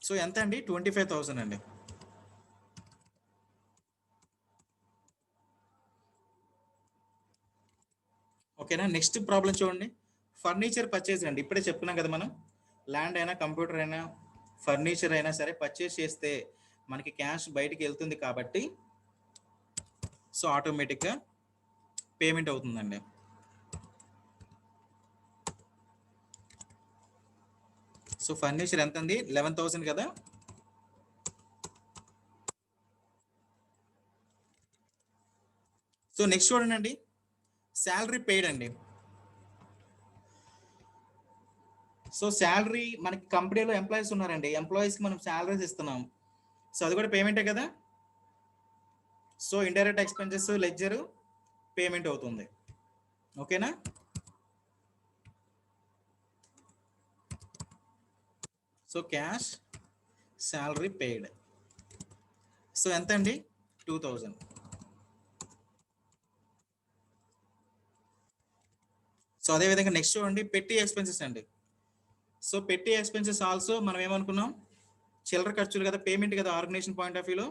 సో ఎంత అండి, 25,000 అండి, ఓకేనా. నెక్స్ట్ ప్రాబ్లం చూడండి, ఫర్నిచర్ పర్చేస్ అండి. ఇప్పుడే చెప్పుకున్నాం కదా మనం, ల్యాండ్ అయినా కంప్యూటర్ అయినా ఫర్నిచర్ అయినా సరే పర్చేస్ చేస్తే మనకి క్యాష్ బయటికి వెళ్తుంది కాబట్టి సో ఆటోమేటిక్గా పేమెంట్ అవుతుందండి. సో ఫర్నిచర్ ఎంత అండి, 11,000 కదా. సో నెక్స్ట్ చూడండి అండి, శాలరీ పెయిడ్ అండి. సో శాలరీ మనకి కంపెనీలో ఎంప్లాయీస్ ఉన్నారండి, ఎంప్లాయీస్కి మనం శాలరీస్ ఇస్తున్నాం, సో అది కూడా పేమెంటే కదా. So indirect expenses ledger payment అవుతుంది, ఓకేనా. So cash, salary paid. So ఎంత అండి, 2,000. సో అదేవిధంగా నెక్స్ట్ చూడండి, పెట్టి ఎక్స్పెన్సెస్ అండి. సో పెట్టి ఎక్స్పెన్సెస్ ఆల్సో మనం ఏమనుకున్నాం, చిల్లర ఖర్చులు కదా, పేమెంట్ కదా ఆర్గనైజేషన్ పాయింట్ ఆఫ్ వ్యూలో.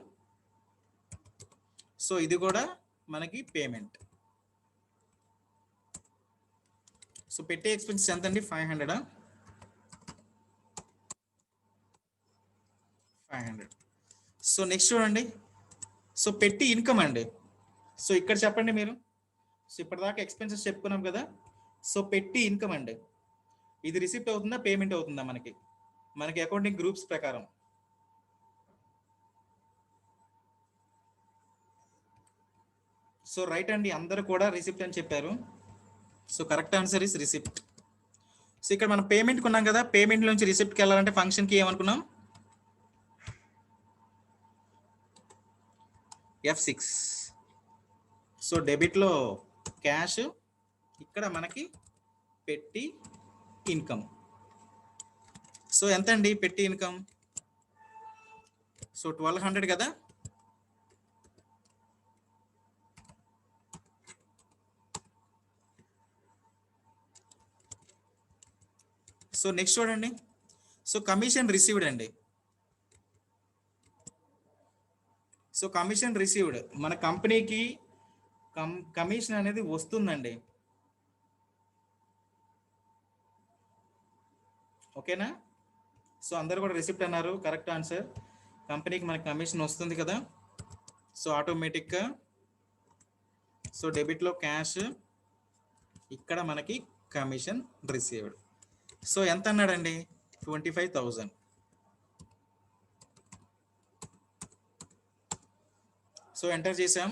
సో ఇది కూడా మనకి పేమెంట్. సో పెట్టి ఎక్స్పెన్సెస్ ఎంత అండి, 500. 500. సో నెక్స్ట్ చూడండి, సో పెట్టి ఇన్కమ్ అండి. సో ఇక్కడ చెప్పండి మీరు, సో ఇప్పటిదాకా ఎక్స్పెన్సెస్ చెప్పుకున్నాం కదా, సో పెట్టి ఇన్కమ్ అండి. ఇది రిసిప్ట్ అవుతుందా, పేమెంట్ అవుతుందా మనకి అకౌంటింగ్ గ్రూప్స్ ప్రకారం. సో రైట్ అండి, అందరూ కూడా రిసిప్ట్ అని చెప్పారు. So correct answer is receipt. So ఇక్కడ మనం పేమెంట్ కొన్నాం కదా, పేమెంట్ నుంచి రిసిప్ట్కి వెళ్ళాలంటే ఫంక్షన్కి ఏమనుకున్నాం, F6. సో డెబిట్లో క్యాష్, ఇక్కడ మనకి పెట్టి ఇన్కమ్. సో ఎంత అండి పెట్టి ఇన్కమ్, సో 1,200 కదా. సో నెక్స్ట్ చూడండి, సో కమిషన్ రిసీవ్డ్ అండి. సో కమిషన్ రిసీవ్డ్, మన కంపెనీకి కమిషన్ అనేది వస్తుందండి, ఓకేనా. సో అందరు కూడా రిసిప్ట్ అన్నారు, కరెక్ట్ ఆన్సర్. కంపెనీకి మనకి కమిషన్ వస్తుంది కదా, సో ఆటోమేటిక్గా సో డెబిట్లో క్యాష్, ఇక్కడ మనకి కమిషన్ రిసీవ్డ్. సో ఎంత అన్నాడండి, 25,000. సో ఎంటర్ చేసాం.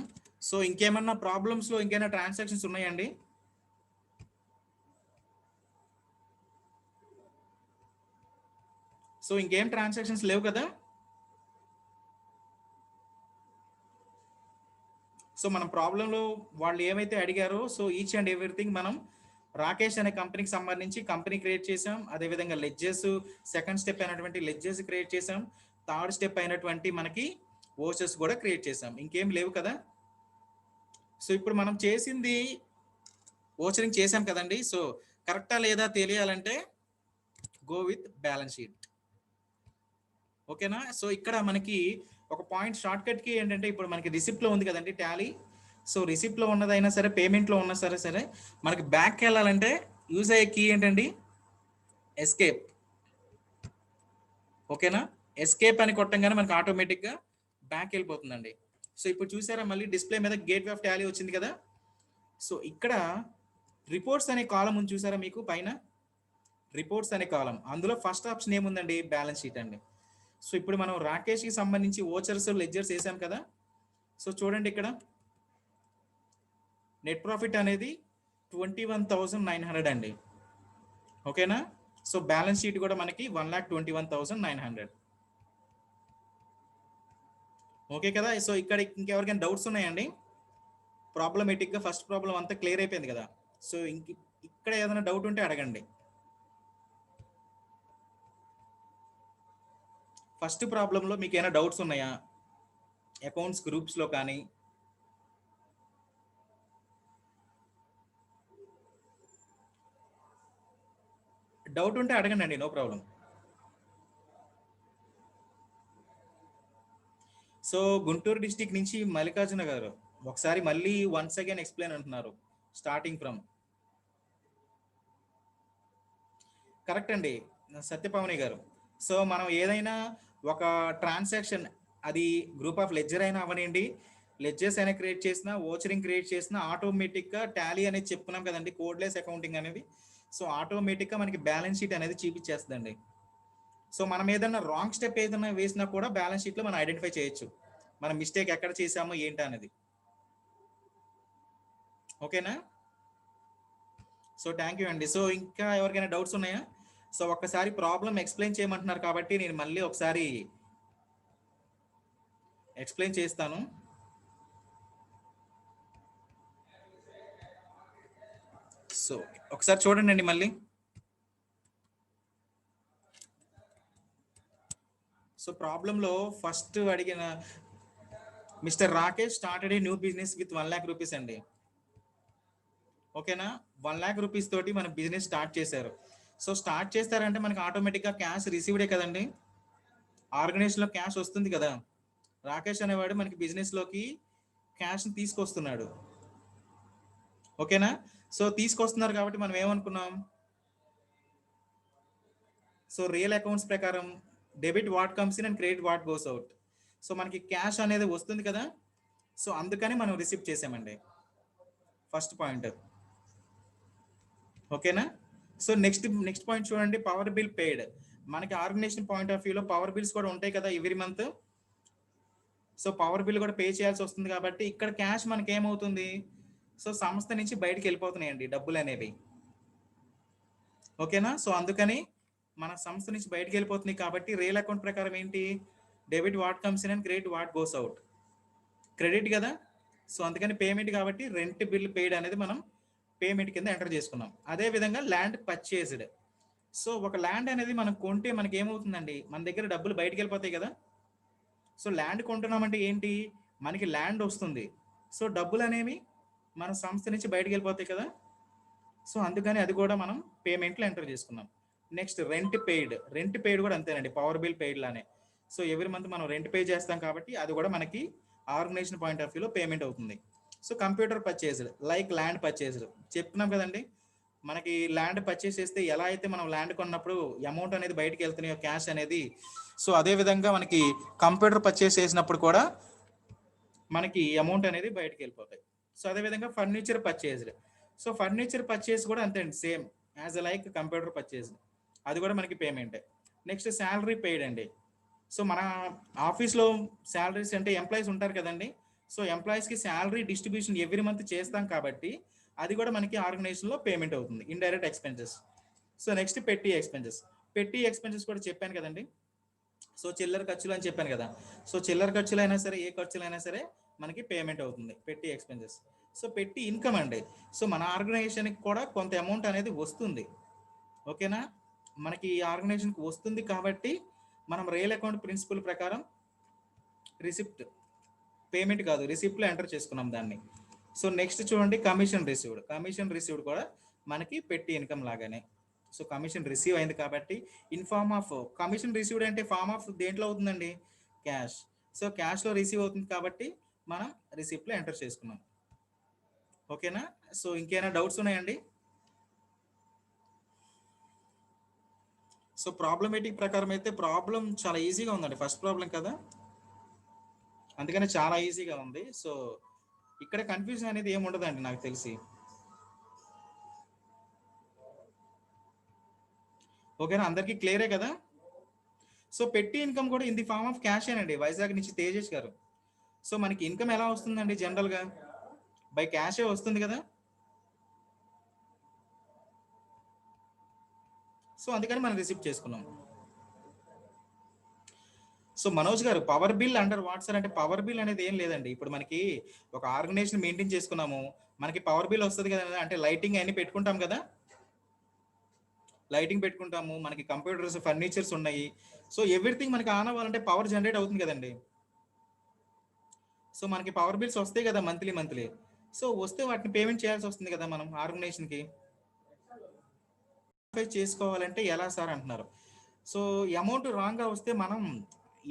సో ఇంకేమన్నా ప్రాబ్లమ్స్లో ఇంకేమైనా ట్రాన్సాక్షన్స్ ఉన్నాయండి? సో ఇంకేం ట్రాన్సాక్షన్స్ లేవు కదా? సో మనం ప్రాబ్లంలో వాళ్ళు ఏమైతే అడిగారో సో ఈచ్ అండ్ ఎవ్రీథింగ్ మనం రాకేష్ అనే కంపెనీకి సంబంధించి కంపెనీ క్రియేట్ చేసాం. అదేవిధంగా లెడ్జెస్, సెకండ్ స్టెప్ అయినటువంటి లెడ్జెస్ క్రియేట్ చేసాం. థర్డ్ స్టెప్ అయినటువంటి మనకి ఓచర్స్ కూడా క్రియేట్ చేసాం. ఇంకేం లేవు కదా? సో ఇప్పుడు మనం చేసింది ఓచరింగ్ చేసాం కదండి. సో కరెక్టా లేదా తెలియాలంటే గో విత్ బ్యాలెన్స్ షీట్. ఓకేనా? సో ఇక్కడ మనకి ఒక పాయింట్ షార్ట్ కట్ కి ఏంటంటే ఇప్పుడు మనకి రిసిప్ట్ లో ఉంది కదండి టాలీ. సో రిసిప్ట్ లో ఉన్నదైనా సరే, పేమెంట్ లో ఉన్నా సరే మనకి బ్యాక్ వెళ్ళాలంటే యూజ్ అయ్యే కీ ఏంటండి? ఎస్కేప్. ఓకేనా? ఎస్కేప్ అని కొట్టంగానే మనకి ఆటోమేటిక్ గా బ్యాక్ వెళ్ళిపోతుందండి. సో ఇప్పుడు చూసారా మళ్ళీ డిస్ప్లే మీద గేట్వే ఆఫ్ టాలీ వచ్చింది కదా? సో ఇక్కడ రిపోర్ట్స్ అనే కాలం ఉంది చూసారా మీకు పైన? రిపోర్ట్స్ అనే కాలం, అందులో ఫస్ట్ ఆప్షన్ ఏముందండి? బ్యాలెన్స్ షీట్ అండి. సో ఇప్పుడు మనం రాకేష్కి సంబంధించి ఓచర్స్, లెడ్జర్స్ వేసాం కదా. సో చూడండి ఇక్కడ నెట్ ప్రాఫిట్ అనేది 21,900 అండి. ఓకేనా? సో బ్యాలెన్స్ షీట్ కూడా మనకి 1,21,900. ఓకే కదా? సో ఇక్కడ ఇంకెవరికైనా డౌట్స్ ఉన్నాయండి? ప్రాబ్లమేటిక్గా ఫస్ట్ ప్రాబ్లం అంతా క్లియర్ అయిపోయింది కదా. సో ఇక్కడ ఏదైనా డౌట్ ఉంటే అడగండి. ఫస్ట్ ప్రాబ్లంలో మీకు ఏమైనా డౌట్స్ ఉన్నాయా? అకౌంట్స్ గ్రూప్స్లో కానీ డౌట్ ఉంటే అడగండి అండి, no problem. So Guntur district నుంచి మల్లికార్జున గారు ఒకసారి మళ్ళీ వన్స్ అగైన్ ఎక్స్ప్లెయిన్ అంటున్నారు, స్టార్టింగ్ ఫ్రమ్. కరెక్ట్ అండి సత్యపావని గారు. సో మనం ఏదైనా ఒక ట్రాన్సాక్షన్, అది గ్రూప్ ఆఫ్ లెడ్జర్ అయినా అవనండి, లెడ్జర్స్ అయినా క్రియేట్ చేసినా, ఓచరింగ్ క్రియేట్ చేసినా ఆటోమేటిక్గా టాలీ అనేది చెప్పుకున్నాం కదండి, కోడ్లెస్ అకౌంటింగ్ అనేది. సో ఆటోమేటిక్గా మనకి బ్యాలెన్స్ షీట్ అనేది చూపించేస్తుందండి. సో మనం ఏదైనా రాంగ్ స్టెప్ ఏదైనా వేసినా కూడా బ్యాలెన్స్ షీట్లో మనం ఐడెంటిఫై చేయొచ్చు, మన మిస్టేక్ ఎక్కడ చేసామో ఏంటి అనేది. ఓకేనా? సో థ్యాంక్ యూ అండి. సో ఇంకా ఎవరికైనా డౌట్స్ ఉన్నాయా? సో ఒక్కసారి ప్రాబ్లం ఎక్స్ప్లెయిన్ చేయమంటున్నారు కాబట్టి నేను మళ్ళీ ఒకసారి ఎక్స్ప్లెయిన్ చేస్తాను. సో ఒకసారి చూడండి అండి మళ్ళీ. సో ప్రాబ్లంలో ఫస్ట్ అడిగిన mister Rakesh started a new business with 1 lakh rupees అండి. ఓకేనా? 1 lakh రూపీస్ తోటి మన బిజినెస్ స్టార్ట్ చేశారు. సో స్టార్ట్ చేస్తారంటే మనకి ఆటోమేటిక్గా క్యాష్ రిసీవ్డే కదండి, ఆర్గనైజేషన్లో క్యాష్ వస్తుంది కదా. రాకేష్ అనేవాడు మనకి బిజినెస్లోకి క్యాష్ని తీసుకొస్తున్నాడు. ఓకేనా? సో తీసుకొస్తున్నారు కాబట్టి మనం ఏమనుకున్నాం? సో రియల్ అకౌంట్స్ ప్రకారం debit what comes in and credit what goes out. So మనకి క్యాష్ అనేది వస్తుంది కదా, సో అందుకని మనం రిసీవ్ చేసామండి, ఫస్ట్ పాయింట్. ఓకేనా? సో నెక్స్ట్ పాయింట్ చూడండి, పవర్ బిల్ పెయిడ్. మనకి ఆర్గనైజేషన్ పాయింట్ ఆఫ్ వ్యూలో పవర్ బిల్స్ కూడా ఉంటాయి కదా every month. So power bill కూడా పే చేయాల్సి వస్తుంది కాబట్టి ఇక్కడ క్యాష్ మనకి ఏమవుతుంది? సో సంస్థ నుంచి బయటికి వెళ్ళిపోతున్నాయండి డబ్బులు అనేవి. ఓకేనా? సో అందుకని మన సంస్థ నుంచి బయటికి వెళ్ళిపోతుంది కాబట్టి రియల్ అకౌంట్ ప్రకారం ఏంటి? Debit what comes in and credit what goes out. Credit కదా, సో అందుకని పేమెంట్ కాబట్టి రెంట్ బిల్ పెయిడ్ అనేది మనం పేమెంట్ కింద ఎంటర్ చేసుకున్నాం. అదే విధంగా ల్యాండ్ పర్చేస్డ్. సో ఒక ల్యాండ్ అనేది మనం కొంటే మనకి ఏమవుతుందండి? మన దగ్గర డబ్బులు బయటికి వెళ్ళిపోతాయి కదా. సో ల్యాండ్ కొంటున్నామంటే ఏంటి? మనకి ల్యాండ్ వస్తుంది, సో డబ్బులు అనేవి మన సంస్థ నుంచి బయటికి వెళ్ళిపోతాయి కదా. సో అందుకని అది కూడా మనం పేమెంట్లో ఎంటర్ చేసుకున్నాం. నెక్స్ట్ రెంట్ పెయిడ్ కూడా అంతేనండి, పవర్ బిల్ పెయిడ్ లానే. సో ఎవ్రీ మంత్ మనం రెంట్ పే చేస్తాం కాబట్టి అది కూడా మనకి ఆర్గనైజేషన్ పాయింట్ ఆఫ్ వ్యూలో పేమెంట్ అవుతుంది. So computer purchased like land purchased చెప్తున్నాం కదండి, మనకి ల్యాండ్ పర్చేస్ చేస్తే ఎలా అయితే మనం ల్యాండ్ కొన్నప్పుడు అమౌంట్ అనేది బయటికి వెళ్తున్నాయో క్యాష్ అనేది, సో అదే విధంగా మనకి కంప్యూటర్ పర్చేస్ చేసినప్పుడు కూడా మనకి అమౌంట్ అనేది బయటికి వెళ్ళిపోతాయి. సో అదేవిధంగా furniture purchased. So furniture purchase కూడా అంతే అండి, same as like computer purchased, అది కూడా మనకి పేమెంటే. నెక్స్ట్ శాలరీ పెయిడ్ అండి. సో మన ఆఫీస్లో శాలరీస్ అంటే ఎంప్లాయీస్ ఉంటారు కదండి. సో ఎంప్లాయీస్కి శాలరీ డిస్ట్రిబ్యూషన్ ఎవ్రీ మంత్ చేస్తాం కాబట్టి అది కూడా మనకి ఆర్గనైజేషన్లో పేమెంట్ అవుతుంది, ఇండైరెక్ట్ ఎక్స్పెన్సెస్. సో నెక్స్ట్ పెట్టి ఎక్స్పెన్సెస్. పెట్టి ఎక్స్పెన్సెస్ కూడా చెప్పాను కదండి. సో చిల్లర ఖర్చులు అని చెప్పాను కదా. సో చిల్లర ఖర్చులు అయినా సరే, ఏ ఖర్చులు అయినా సరే మనకి పేమెంట్ అవుతుంది, పెట్టి ఎక్స్పెన్సెస్. సో పెట్టి ఇన్కమ్ అండి. సో మన ఆర్గనైజేషన్కి కూడా కొంత అమౌంట్ అనేది వస్తుంది. ఓకేనా, మనకి ఈ ఆర్గనైజేషన్కి వస్తుంది కాబట్టి మనం రియల్ అకౌంట్ ప్రిన్సిపల్ ప్రకారం రిసిప్ట్, పేమెంట్ కాదు రిసిప్ట్లో ఎంటర్ చేసుకున్నాం దాన్ని. సో నెక్స్ట్ చూడండి, కమిషన్ రిసీవ్డ్. కమిషన్ రిసీవ్డ్ కూడా మనకి పెట్టి ఇన్కమ్ లాగానే. సో కమిషన్ రిసీవ్ అయింది కాబట్టి in form of, commission received అంటే ఫార్మ్ ఆఫ్ దేంట్లో అవుతుందండి, క్యాష్. సో క్యాష్లో రిసీవ్ అవుతుంది కాబట్టి మనం రిసిప్ట్లో ఎంటర్ చేసుకున్నాం. ఓకేనా. సో ఇంకేమైనా డౌట్స్ ఉన్నాయండి? సో ప్రాబ్లమేటిక్ ప్రకారం అయితే ప్రాబ్లం చాలా ఈజీగా ఉందండి, ఫస్ట్ ప్రాబ్లం కదా, అందుకని చాలా ఈజీగా ఉంది. సో ఇక్కడ కన్ఫ్యూజన్ అనేది ఏమి ఉండదండి నాకు తెలిసి. ఓకేనా, అందరికీ క్లియరే కదా. సో పెట్టి ఇన్కమ్ కూడా in the form of cash అండి, వైజాగ్ నుంచి తేజస్ గారు. సో మనకి ఇన్కమ్ ఎలా వస్తుందండి, జనరల్గా బై క్యాషే వస్తుంది కదా. సో అందుకని మనం రిసీవ్ చేసుకున్నాం. సో మనోజ్ గారు, power bill under what sir అంటే పవర్ బిల్ అనేది ఏం లేదండి. ఇప్పుడు మనకి ఒక ఆర్గనైజేషన్ మెయింటైన్ చేసుకున్నాము, మనకి పవర్ బిల్ వస్తుంది కదా, అంటే లైటింగ్ అన్ని పెట్టుకుంటాం కదా, లైటింగ్ పెట్టుకుంటాము, మనకి కంప్యూటర్స్, ఫర్నిచర్స్ ఉన్నాయి. సో ఎవ్రీథింగ్ మనకి ఆన్ అవ్వాలంటే పవర్ జనరేట్ అవుతుంది కదండి. సో మనకి పవర్ బిల్స్ వస్తాయి కదా మంత్లీ మంత్లీ. సో వస్తే వాటిని పేమెంట్ చేయాల్సి వస్తుంది కదా మనం ఆర్గనైజేషన్కి. చేసుకోవాలంటే ఎలా సార్ అంటున్నారు. సో అమౌంట్ రాంగ్గా వస్తే మనం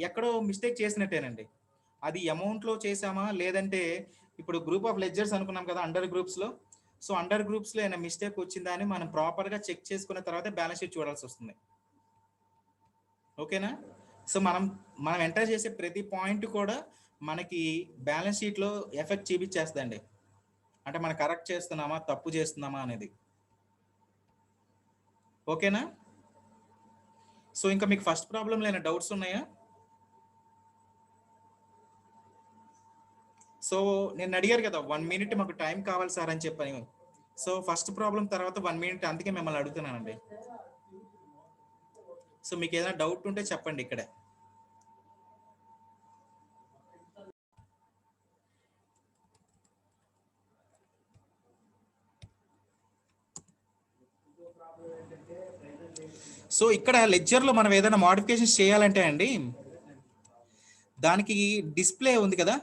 ఎక్కడో మిస్టేక్ చేసినట్టేనండి. అది అమౌంట్లో చేసామా లేదంటే ఇప్పుడు గ్రూప్ ఆఫ్ లెడ్జర్స్ అనుకున్నాం కదా అండర్ గ్రూప్స్లో. సో అండర్ గ్రూప్స్లో ఏమైనా మిస్టేక్ వచ్చిందా అని మనం ప్రాపర్గా చెక్ చేసుకున్న తర్వాత బ్యాలెన్స్ షీట్ చూడాల్సి వస్తుంది. ఓకేనా. సో మనం మనం ఎంటర్ చేసే ప్రతి పాయింట్ కూడా మనకి బ్యాలెన్స్ షీట్లో ఎఫెక్ట్ చూపించేస్తుందండి, అంటే మనం కరెక్ట్ చేస్తున్నామా తప్పు చేస్తున్నామా అనేది. ఓకేనా. సో ఇంకా మీకు ఫస్ట్ ప్రాబ్లంలో ఏమైనా డౌట్స్ ఉన్నాయా? సో నేను అడిగారు కదా 1 minute మాకు టైం కావాలి సార్ అని చెప్పని. సో ఫస్ట్ ప్రాబ్లం తర్వాత 1 minute, అందుకే మిమ్మల్ని అడుగుతున్నానండి. సో మీకు ఏదైనా డౌట్ ఉంటే చెప్పండి ఇక్కడే. సో ఇక్కడ లెడ్జర్లో మనం ఏదైనా మోడిఫికేషన్స్ చేయాలంటే అండి, దానికి డిస్ప్లే ఉంది కదా,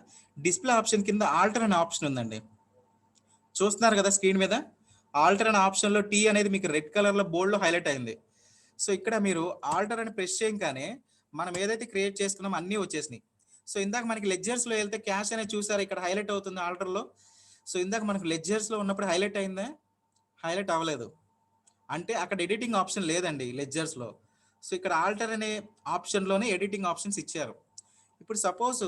డిస్ప్లే ఆప్షన్ కింద ఆల్టర్ అనే ఆప్షన్ ఉందండి, చూస్తున్నారు కదా స్క్రీన్ మీద. ఆల్టర్ అనే ఆప్షన్లో టీ అనేది మీకు రెడ్ కలర్లో బోల్డ్లో హైలైట్ అయింది. సో ఇక్కడ మీరు ఆల్టర్ అని ప్రెస్ చేయగానే మనం ఏదైతే క్రియేట్ చేసుకున్నామో అన్నీ వచ్చేసినాయి. సో ఇందాక మనకి లెడ్జర్స్లో వెళ్తే క్యాష్ అనేది చూసారా, ఇక్కడ హైలైట్ అవుతుంది ఆల్టర్లో. సో ఇందాక మనకు లెడ్జర్స్లో ఉన్నప్పుడు హైలైట్ అయిందా, హైలైట్ అవ్వలేదు, అంటే అక్కడ ఎడిటింగ్ ఆప్షన్ లేదండి లెడ్జర్స్లో. సో ఇక్కడ ఆల్టర్ అనే ఆప్షన్లోనే ఎడిటింగ్ ఆప్షన్స్ ఇచ్చారు. ఇప్పుడు సపోజ్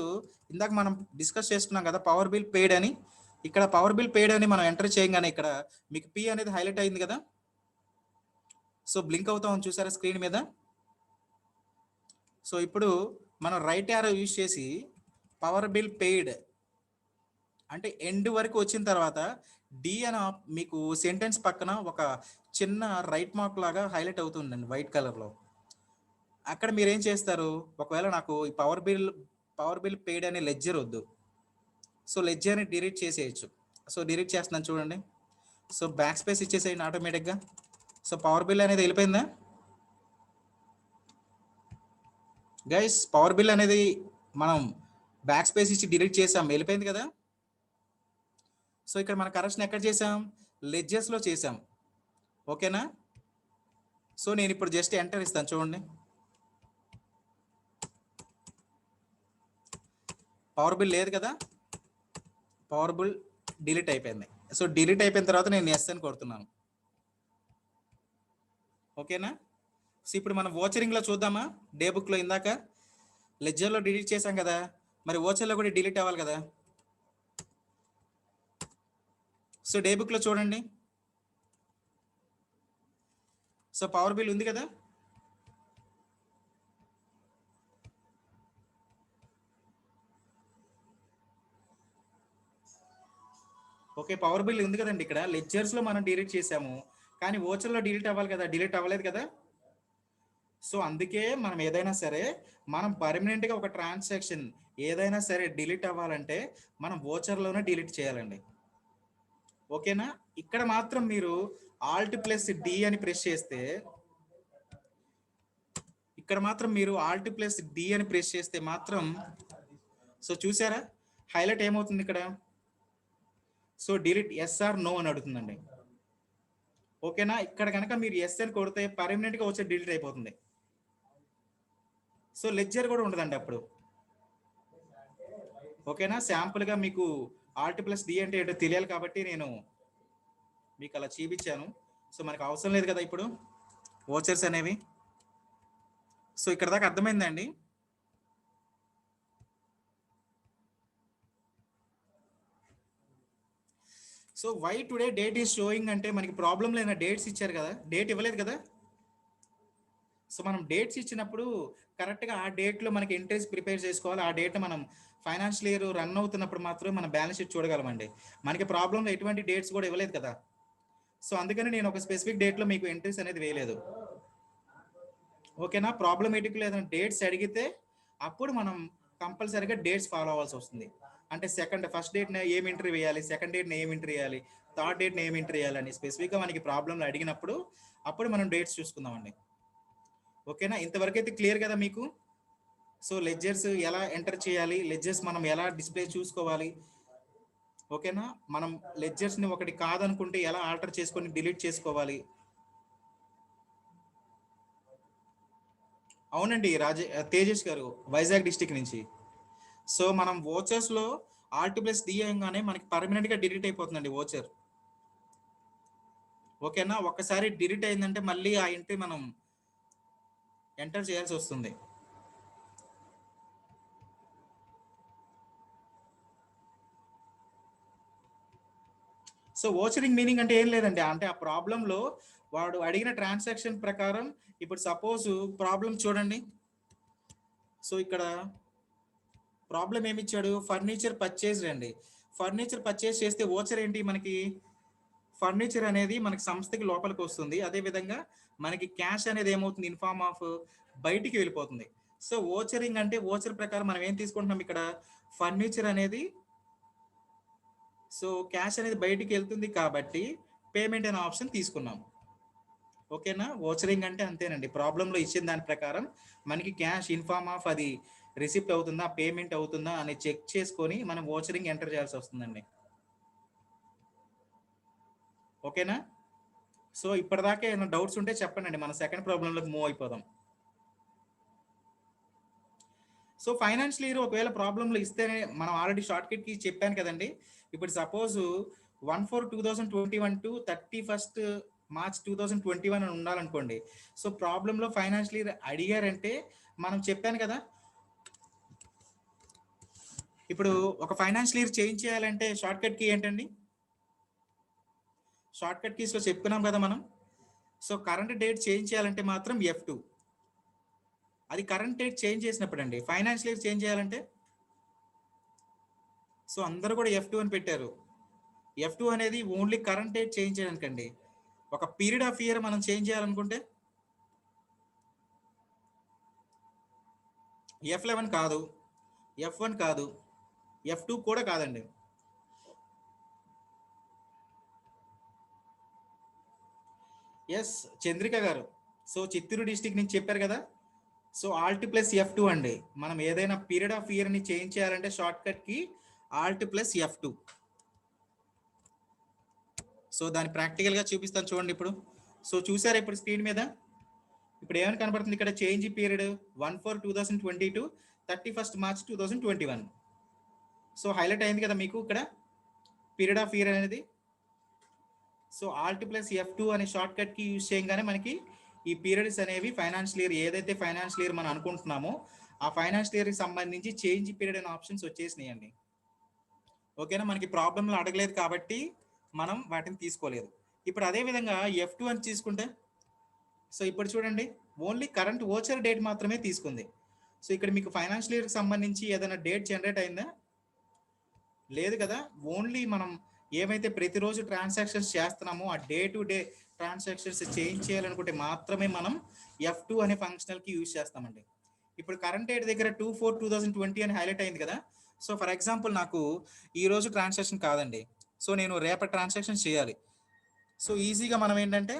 ఇందాక మనం డిస్కస్ చేసుకున్నాం కదా పవర్ బిల్ పెయిడ్ అని, ఇక్కడ పవర్ బిల్ పెయిడ్ అని మనం ఎంటర్ చేయగానే ఇక్కడ మీకు పి అనేది హైలైట్ అయింది కదా. సో బ్లింక్ అవుతా ఉంది చూసారా స్క్రీన్ మీద. సో ఇప్పుడు మనం రైట్ యారో యూజ్ చేసి పవర్ బిల్ పెయిడ్ అంటే ఎండ్ వరకు వచ్చిన తర్వాత డి అని మీకు సెంటెన్స్ పక్కన ఒక చిన్న రైట్ మార్క్ లాగా హైలైట్ అవుతుందండి వైట్ కలర్లో. అక్కడ మీరు ఏం చేస్తారు, ఒకవేళ నాకు ఈ పవర్ బిల్ పెయిడ్ అనే లెడ్జర్ వద్దు, సో లెడ్జర్ని డిలీట్ చేసేయచ్చు. సో డిలీట్ చేస్తున్నాను చూడండి. సో బ్యాక్ స్పేస్ ఇచ్చేసేయండి ఆటోమేటిక్గా. సో పవర్ బిల్ అనేది వెళ్ళిపోయిందా గైస్, పవర్ బిల్ అనేది మనం బ్యాక్ స్పేస్ ఇచ్చి డిలీట్ చేసాం, వెళ్ళిపోయింది కదా. సో ఇక్కడ మన కరెక్షన్ ఎక్కడ చేసాం, లెడ్జర్స్లో చేసాం. ఓకేనా. సో నేను ఇప్పుడు జస్ట్ ఎంటర్ ఇస్తాను చూడండి, పవర్ బిల్ లేదు కదా, పవర్ బిల్ డిలీట్ అయిపోయింది. సో డిలీట్ అయిపోయిన తర్వాత నేను ఎస్ అని కొడుతున్నాను. ఓకేనా. సో ఇప్పుడు మనం వోచరింగ్లో చూద్దామా, డే బుక్లో ఇందాక లెడ్జర్లో డిలీట్ చేసాం కదా, మరి వోచర్లో కూడా డిలీట్ అవ్వాలి కదా. సో డే బుక్లో చూడండి, సో పవర్ బిల్ ఉంది కదా. ఓకే, పవర్ బిల్ ఉంది కదండి ఇక్కడ. లెడ్జర్స్ లో మనం డిలీట్ చేసాము, కానీ ఓచర్ లో డిలీట్ అవ్వాలి కదా, డిలీట్ అవ్వలేదు కదా. సో అందుకే మనం ఏదైనా సరే, మనం పర్మనెంట్ గా ఒక ట్రాన్సాక్షన్ ఏదైనా సరే డిలీట్ అవ్వాలంటే మనం ఓచర్లోనే డిలీట్ చేయాలండి. ఓకేనా. ఇక్కడ మాత్రం మీరు Alt+D అని ప్రెస్ చేస్తే, ఇక్కడ మాత్రం మీరు Alt+D అని ప్రెస్ చేస్తే మాత్రం, సో చూసారా హైలైట్ ఏమవుతుంది ఇక్కడ. So delete yes or no అని అడుగుతుందండి. ఓకేనా. ఇక్కడ కనుక మీరు ఎస్ అని కొడితే పర్మనెంట్ గా వచ్చే డిలీట్ అయిపోతుంది. సో లెడ్జర్ కూడా ఉండదండి అప్పుడు. ఓకేనా. శాంపుల్ గా మీకు Alt+D అంటే ఏంటో తెలియాలి కాబట్టి నేను మీకు అలా చూపించాను. సో మనకు అవసరం లేదు కదా ఇప్పుడు ఓచర్స్ అనేవి. సో ఇక్కడ దాకా అర్థమైందండి. So why today date is showing అంటే మనకి ప్రాబ్లం లేని డేట్స్ ఇచ్చారు కదా, డేట్ ఇవ్వలేదు కదా. సో మనం డేట్స్ ఇచ్చినప్పుడు కరెక్ట్గా ఆ డేట్లో మనకి ఎంట్రీస్ ప్రిపేర్ చేసుకోవాలి. ఆ డేట్ మనం ఫైనాన్షియల్ ఇయర్ రన్ అవుతున్నప్పుడు మాత్రమే మనం బ్యాలెన్స్ షీట్ చూడగలమండి. మనకి ప్రాబ్లంలో ఎటువంటి డేట్స్ కూడా ఇవ్వలేదు కదా. సో అందుకని నేను ఒక స్పెసిఫిక్ డేట్లో మీకు ఎంట్రీస్ అనేది వేయలేదు. ఓకేనా. ప్రాబ్లమేటిక్ లేదని డేట్స్ అడిగితే అప్పుడు మనం కంపల్సరీగా డేట్స్ ఫాలో అవ్వాల్సి వస్తుంది. అంటే ఫస్ట్ డేట్ ఏం ఎంట్రీ వేయాలి, సెకండ్ డేట్ ఏం ఎంట్రీ వేయాలి, థర్డ్ డేట్ ఏం ఎంట్రీ వేయాలని స్పెసిఫిక్గా మనకి ప్రాబ్లంలో అడిగినప్పుడు అప్పుడు మనం డేట్స్ చూసుకుందామండి. ఓకేనా. ఇంతవరకు అయితే క్లియర్ కదా మీకు. సో లెడ్జర్స్ ఎలా ఎంటర్ చేయాలి, లెడ్జర్స్ మనం ఎలా డిస్ప్లే చూసుకోవాలి. ఓకేనా. మనం లెడ్జర్స్ని ఒకటి కాదనుకుంటే ఎలా ఆల్టర్ చేసుకొని డిలీట్ చేసుకోవాలి. అవునండి, తేజస్ గారు వైజాగ్ డిస్టిక్ నుంచి. సో మనం ఓచర్స్లో Alt+D అయ్యంగానే మనకి పర్మనెంట్గా డిలీట్ అయిపోతుందండి ఓచర్. ఓకేనా. ఒక్కసారి డిలీట్ అయిందంటే మళ్ళీ ఆ ఎంట్రీ మనం ఎంటర్ చేయాల్సి వస్తుంది. సో ఓచరింగ్ మీనింగ్ అంటే ఏం లేదండి, అంటే ఆ ప్రాబ్లంలో వాడు అడిగిన ట్రాన్సాక్షన్ ప్రకారం, ఇప్పుడు సపోజ్ ప్రాబ్లం చూడండి. సో ఇక్కడ ప్రాబ్లం ఏమి ఇచ్చాడు, ఫర్నిచర్ పర్చేజ్ అండి. ఫర్నిచర్ పర్చేజ్ చేస్తే ఓచర్ ఏంటి, మనకి ఫర్నిచర్ అనేది మనకి సంస్థకి లోపలికి వస్తుంది. అదేవిధంగా మనకి క్యాష్ అనేది ఏమవుతుంది, ఇన్ఫార్మ్ ఆఫ్ బయటికి వెళ్ళిపోతుంది. సో ఓచరింగ్ అంటే ఓచర్ ప్రకారం మనం ఏం తీసుకుంటున్నాం ఇక్కడ, ఫర్నిచర్ అనేది, సో క్యాష్ అనేది బయటికి వెళ్తుంది కాబట్టి పేమెంట్ అనే ఆప్షన్ తీసుకున్నాం. ఓకేనా. ఓచరింగ్ అంటే అంతేనండి, ప్రాబ్లంలో ఇచ్చిన దాని ప్రకారం మనకి క్యాష్ ఇన్ఫార్మ్ ఆఫ్ అది రిసిప్ట్ అవుతుందా, పేమెంట్ అవుతుందా అని చెక్ చేసుకొని మనం ఓచరింగ్ ఎంటర్ చేయాల్సి వస్తుందండి. ఓకేనా. సో ఇప్పటిదాకా ఏమైనా డౌట్స్ ఉంటే చెప్పండి, మన సెకండ్ ప్రాబ్లంలోకి మూవ్ అయిపోదాం. సో ఫైనాన్షియల్ ఇయర్ ఒకవేళ ప్రాబ్లంలో ఇస్తేనే, మనం ఆల్రెడీ షార్ట్ కట్ కి చెప్పాను కదండి. ఇప్పుడు సపోజ్ 1/4/2021 టు 31st March 2021 అని ఉండాలనుకోండి. సో ప్రాబ్లంలో ఫైనాన్షియల్ ఇయర్ అడిగారంటే మనం చెప్పాను కదా, ఇప్పుడు ఒక ఫైనాన్షియల్ ఇయర్ చేంజ్ చేయాలంటే షార్ట్ కట్ కీ ఏంటండి, షార్ట్ కట్ కీస్లో చెప్పుకున్నాం కదా మనం. సో కరెంట్ డేట్ చేంజ్ చేయాలంటే మాత్రం F2, అది కరెంట్ డేట్ చేంజ్ చేసినప్పుడు అండి. ఫైనాన్షియల్ ఇయర్ చేంజ్ చేయాలంటే, సో అందరూ కూడా F2 అని పెట్టారు. F2 అనేది ఓన్లీ కరెంట్ డేట్ చేంజ్ చేయడానికండి. ఒక పీరియడ్ ఆఫ్ ఇయర్ మనం చేంజ్ చేయాలనుకుంటే F11 కాదు, F1 కాదు, F2 కూడా కాదండి. ఎస్ చంద్రిక గారు, సో చిత్తూరు డిస్టిక్ నుంచి చెప్పారు కదా. సో Alt+F2 అండి. మనం ఏదైనా పీరియడ్ ఆఫ్ ఇయర్ని చేంజ్ చేయాలంటే షార్ట్ కట్కి Alt+F2. సో దాన్ని ప్రాక్టికల్గా చూపిస్తాను చూడండి ఇప్పుడు. సో చూసారా ఇప్పుడు స్క్రీన్ మీద, ఇప్పుడు ఏమైనా కనబడుతుంది ఇక్కడ, change period 1/4/2022 31st March 2021. So highlight అయింది కదా మీకు ఇక్కడ పీరియడ్ ఆఫ్ ఇయర్ అనేది. సో Alt+F2 అనే షార్ట్ కట్ కి యూజ్ చేయగానే మనకి ఈ పీరియడ్స్ అనేవి ఫైనాన్షియల్ ఇయర్, ఏదైతే ఫైనాన్షియల్ ఇయర్ మనం అనుకుంటున్నామో ఆ ఫైనాన్షియల్ ఇయర్కి సంబంధించి చేంజ్ పీరియడ్ అనే ఆప్షన్స్ వచ్చేసినాయండి. ఓకేనా. మనకి ప్రాబ్లంలో అడగలేదు కాబట్టి మనం వాటిని తీసుకోలేదు. ఇప్పుడు అదే విధంగా F2 అని తీసుకుంటే, సో ఇప్పుడు చూడండి ఓన్లీ కరెంట్ ఓచర్ డేట్ మాత్రమే తీసుకుంది. సో ఇక్కడ మీకు ఫైనాన్షియల్ ఇయర్కి సంబంధించి ఏదైనా డేట్ జనరేట్ అయిందా, లేదు కదా. ఓన్లీ మనం ఏమైతే ప్రతిరోజు ట్రాన్సాక్షన్స్ చేస్తున్నామో ఆ day to day transactions change చేయాలనుకుంటే మాత్రమే మనం F2 అనే ఫంక్షనల్కి యూజ్ చేస్తామండి. ఇప్పుడు కరెంట్ డేట్ దగ్గర 2/4/2020 అని హైలైట్ అయింది కదా. సో ఫర్ ఎగ్జాంపుల్ నాకు ఈ రోజు ట్రాన్సాక్షన్ కాదండి, సో నేను రేపటి ట్రాన్సాక్షన్ చేయాలి. సో ఈజీగా మనం ఏంటంటే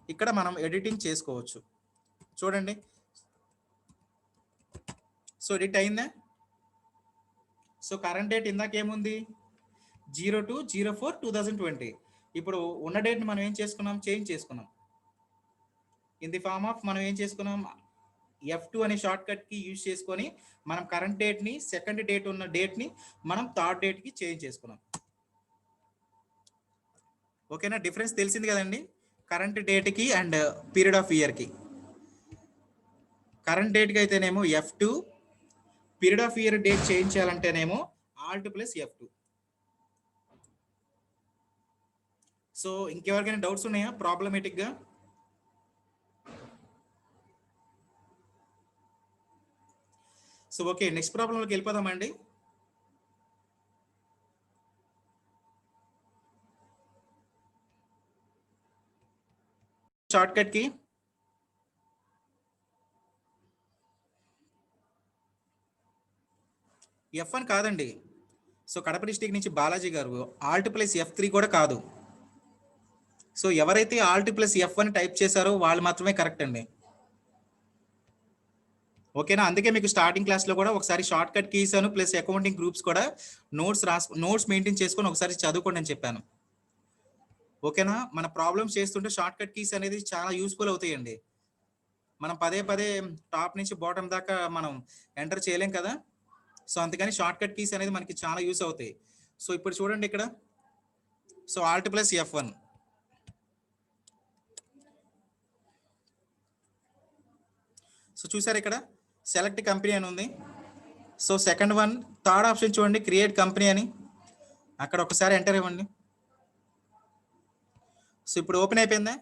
ఇక్కడ మనం ఎడిటింగ్ చేసుకోవచ్చు. చూడండి, సో ఎడిట్ అయిందా. సో కరెంట్ డేట్ ఇందాక ఏముంది 02/04/2020. ఇప్పుడు ఉన్న డేట్ని మనం ఏం చేసుకున్నాం, చేంజ్ చేసుకున్నాం. ఇన్ ది ఫార్మ్ ఆఫ్ మనం ఏం చేసుకున్నాం, F2 అనే షార్ట్ కట్కి యూజ్ చేసుకొని మనం కరెంట్ డేట్ని సెకండ్ డేట్ ఉన్న డేట్ని మనం థర్డ్ డేట్కి చేంజ్ చేసుకున్నాం. ఓకేనా, డిఫరెన్స్ తెలిసింది కదండి కరెంట్ డేట్కి అండ్ పీరియడ్ ఆఫ్ ఇయర్కి. కరెంట్ డేట్కి అయితేనేమో F2, period of year date change చేయాలంటేనేమో Alt+F2. సో ఇంకెవరికైనా డౌట్స్ ఉన్నాయా ప్రాబ్లమేటిక్గా? సో ఓకే, నెక్స్ట్ ప్రాబ్లంలోకి వెళ్ళిపోదామండి. షార్ట్ కట్కి F1 కాదండి. సో కడప డిస్టిక్ నుంచి బాలాజీ గారు Alt+F3 కూడా కాదు. సో ఎవరైతే Alt+F1 టైప్ చేశారో వాళ్ళు మాత్రమే కరెక్ట్ అండి. ఓకేనా, అందుకే మీకు స్టార్టింగ్ క్లాస్లో కూడా ఒకసారి షార్ట్ కట్ కీస్ అను ప్లస్ అకౌంటింగ్ గ్రూప్స్ కూడా నోట్స్ మెయింటైన్ చేసుకొని ఒకసారి చదువుకోండి అని చెప్పాను. ఓకేనా, మన ప్రాబ్లమ్స్ చేస్తుంటే షార్ట్ కట్ కీస్ అనేది చాలా యూస్ఫుల్ అవుతాయండి. మనం పదే పదే టాప్ నుంచి బాటమ్ దాకా మనం ఎంటర్ చేయలేం కదా. సో అందుకని షార్ట్ కట్ కీస్ అనేది మనకి చాలా యూస్ అవుతాయి. సో ఇప్పుడు చూడండి ఇక్కడ, సో Alt+F1. సో చూసారు ఇక్కడ సెలెక్ట్ కంపెనీ అని ఉంది. So second one, third option చూడండి క్రియేట్ కంపెనీ అని, అక్కడ ఒకసారి ఎంటర్ ఇవ్వండి. సో ఇప్పుడు ఓపెన్ అయిపోయిందా,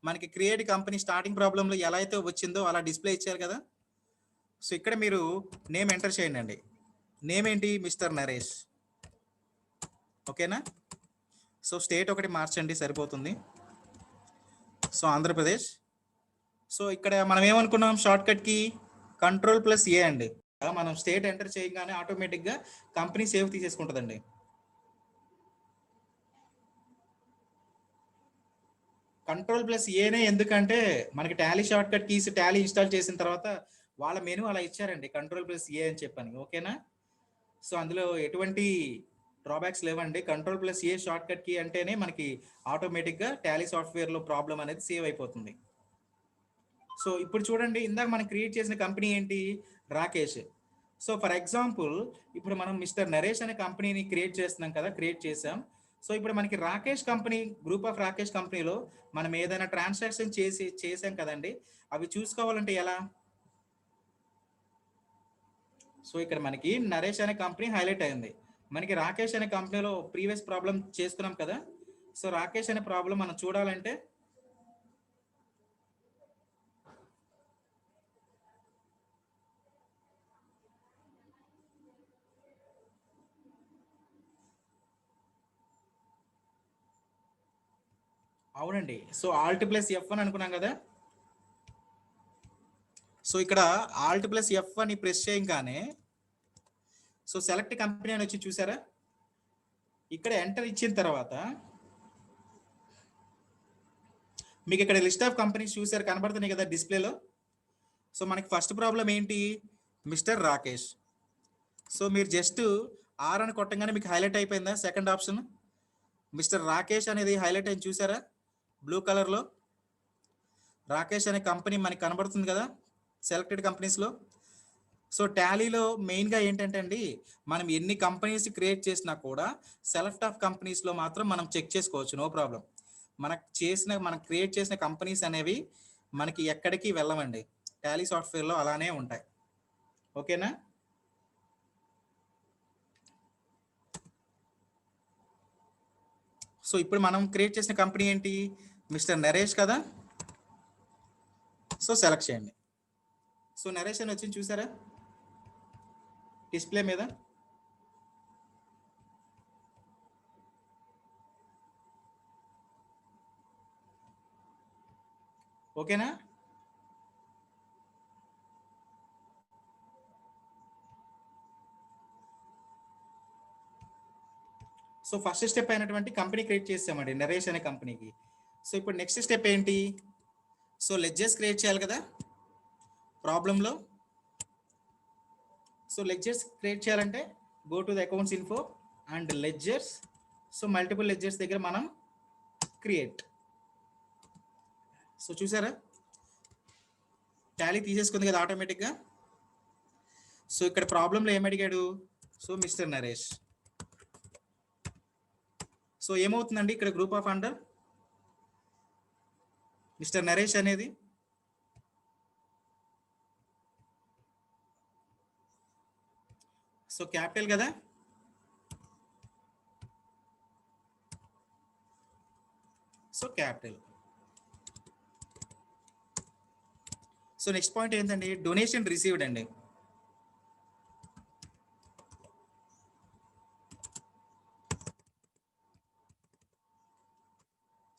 మనకి క్రియేట్ కంపెనీ స్టార్టింగ్ ప్రాబ్లంలో ఎలా అయితే వచ్చిందో అలా డిస్ప్లే ఇచ్చారు కదా. సో ఇక్కడ మీరు నేమ్ ఎంటర్ చేయండి అండి. నేమ్ ఏంటి, మిస్టర్ నరేష్. ఓకేనా, సో స్టేట్ ఒకటి మార్చండి సరిపోతుంది. సో ఆంధ్రప్రదేశ్. సో ఇక్కడ మనం ఏమనుకున్నాం, షార్ట్ కట్కి Ctrl+A అండి. మనం స్టేట్ ఎంటర్ చేయగానే ఆటోమేటిక్గా కంపెనీ సేవ్ తీసేసుకుంటుందండి. Ctrl+Aనే ఎందుకంటే మనకి Tally short cut keys Tally install చేసిన తర్వాత వాళ్ళ మెనూ అలా ఇచ్చారండి Ctrl+A అని చెప్పని. ఓకేనా, సో అందులో ఎటువంటి డ్రాబ్యాక్స్ లేవండి. Ctrl+A షార్ట్ కట్ కీ అంటేనే మనకి ఆటోమేటిక్గా టాలీ సాఫ్ట్వేర్లో ప్రాబ్లం అనేది సేవ్ అయిపోతుంది. సో ఇప్పుడు చూడండి, ఇందాక మనం క్రియేట్ చేసిన కంపెనీ ఏంటి, రాకేష్. సో ఫర్ ఎగ్జాంపుల్ ఇప్పుడు మనం మిస్టర్ నరేష్ అనే కంపెనీని క్రియేట్ చేస్తున్నాం కదా, క్రియేట్ చేసాం. సో ఇప్పుడు మనకి Rakesh company, group of Rakesh కంపెనీలో మనం ఏదైనా ట్రాన్సాక్షన్ చేసాం కదండి, అవి చూసుకోవాలంటే ఎలా. సో ఇక్కడ మనకి నరేష్ అనే కంపెనీ హైలైట్ అయింది, మనకి రాకేష్ అనే కంపెనీలో ప్రీవియస్ ప్రాబ్లం చేసుకున్నాం కదా. సో రాకేష్ అనే ప్రాబ్లం మనం చూడాలంటే అవునండి, సో Alt+F1 అనుకున్నాం కదా. సో ఇక్కడ Alt+F1 ప్రెస్ చేయగానే సో సెలెక్ట్ కంపెనీ అని వచ్చి చూసారా, ఇక్కడ ఎంటర్ ఇచ్చిన తర్వాత మీకు ఇక్కడ లిస్ట్ ఆఫ్ కంపెనీస్ చూసారు కనబడుతున్నాయి కదా డిస్ప్లేలో. సో మనకి ఫస్ట్ ప్రాబ్లం ఏంటి, మిస్టర్ రాకేష్. సో మీరు జస్ట్ ఆర్ అని కొట్టంగానే మీకు హైలైట్ అయిపోయిందా సెకండ్ ఆప్షన్, మిస్టర్ రాకేష్ అనేది హైలైట్ అయింది చూసారా బ్లూ కలర్లో. రాకేష్ అనే కంపెనీ మనకి కనబడుతుంది కదా సెలెక్టెడ్ కంపెనీస్లో. సో టాలీలో మెయిన్గా ఏంటంటే అండి, మనం ఎన్ని కంపెనీస్ క్రియేట్ చేసినా కూడా సెలెక్ట్ ఆఫ్ కంపెనీస్లో మాత్రం మనం చెక్ చేసుకోవచ్చు, నో ప్రాబ్లం. మనం క్రియేట్ చేసిన కంపెనీస్ అనేవి మనకి ఎక్కడికి వెళ్ళమండి, టాలీ సాఫ్ట్వేర్లో అలానే ఉంటాయి. ఓకేనా, సో ఇప్పుడు మనం క్రియేట్ చేసిన కంపెనీ ఏంటి, మిస్టర్ నరేష్ కదా. సో సెలెక్ట్ చేయండి. సో నరేష్ అని వచ్చింది చూసారా డిస్ప్లే మీద. ఓకేనా? సో ఫస్ట్ స్టెప్ అయినటువంటి కంపెనీ క్రియేట్ చేసామండి నరేష్ అనే కంపెనీకి. సో ఇప్పుడు నెక్స్ట్ స్టెప్ ఏంటి? సో లెడ్జర్స్ క్రియేట్ చేయాలి కదా ప్రాబ్లంలో. సో లెడ్జర్స్ క్రియేట్ చేయాలంటే go to the accounts info and ledgers. So multiple ledgers దగ్గర మనం క్రియేట్. సో చూసారా టాలీ తీసేసుకుంది కదా ఆటోమేటిక్గా. సో ఇక్కడ ప్రాబ్లంలో ఏమడిగాడు? So mister Naresh. సో ఏమవుతుందండి ఇక్కడ group of under mister Naresh అనేది సో క్యాపిటల్ కదా. So capital. So next point ఏంటండి? డొనేషన్ రిసీవ్డ్ అండి.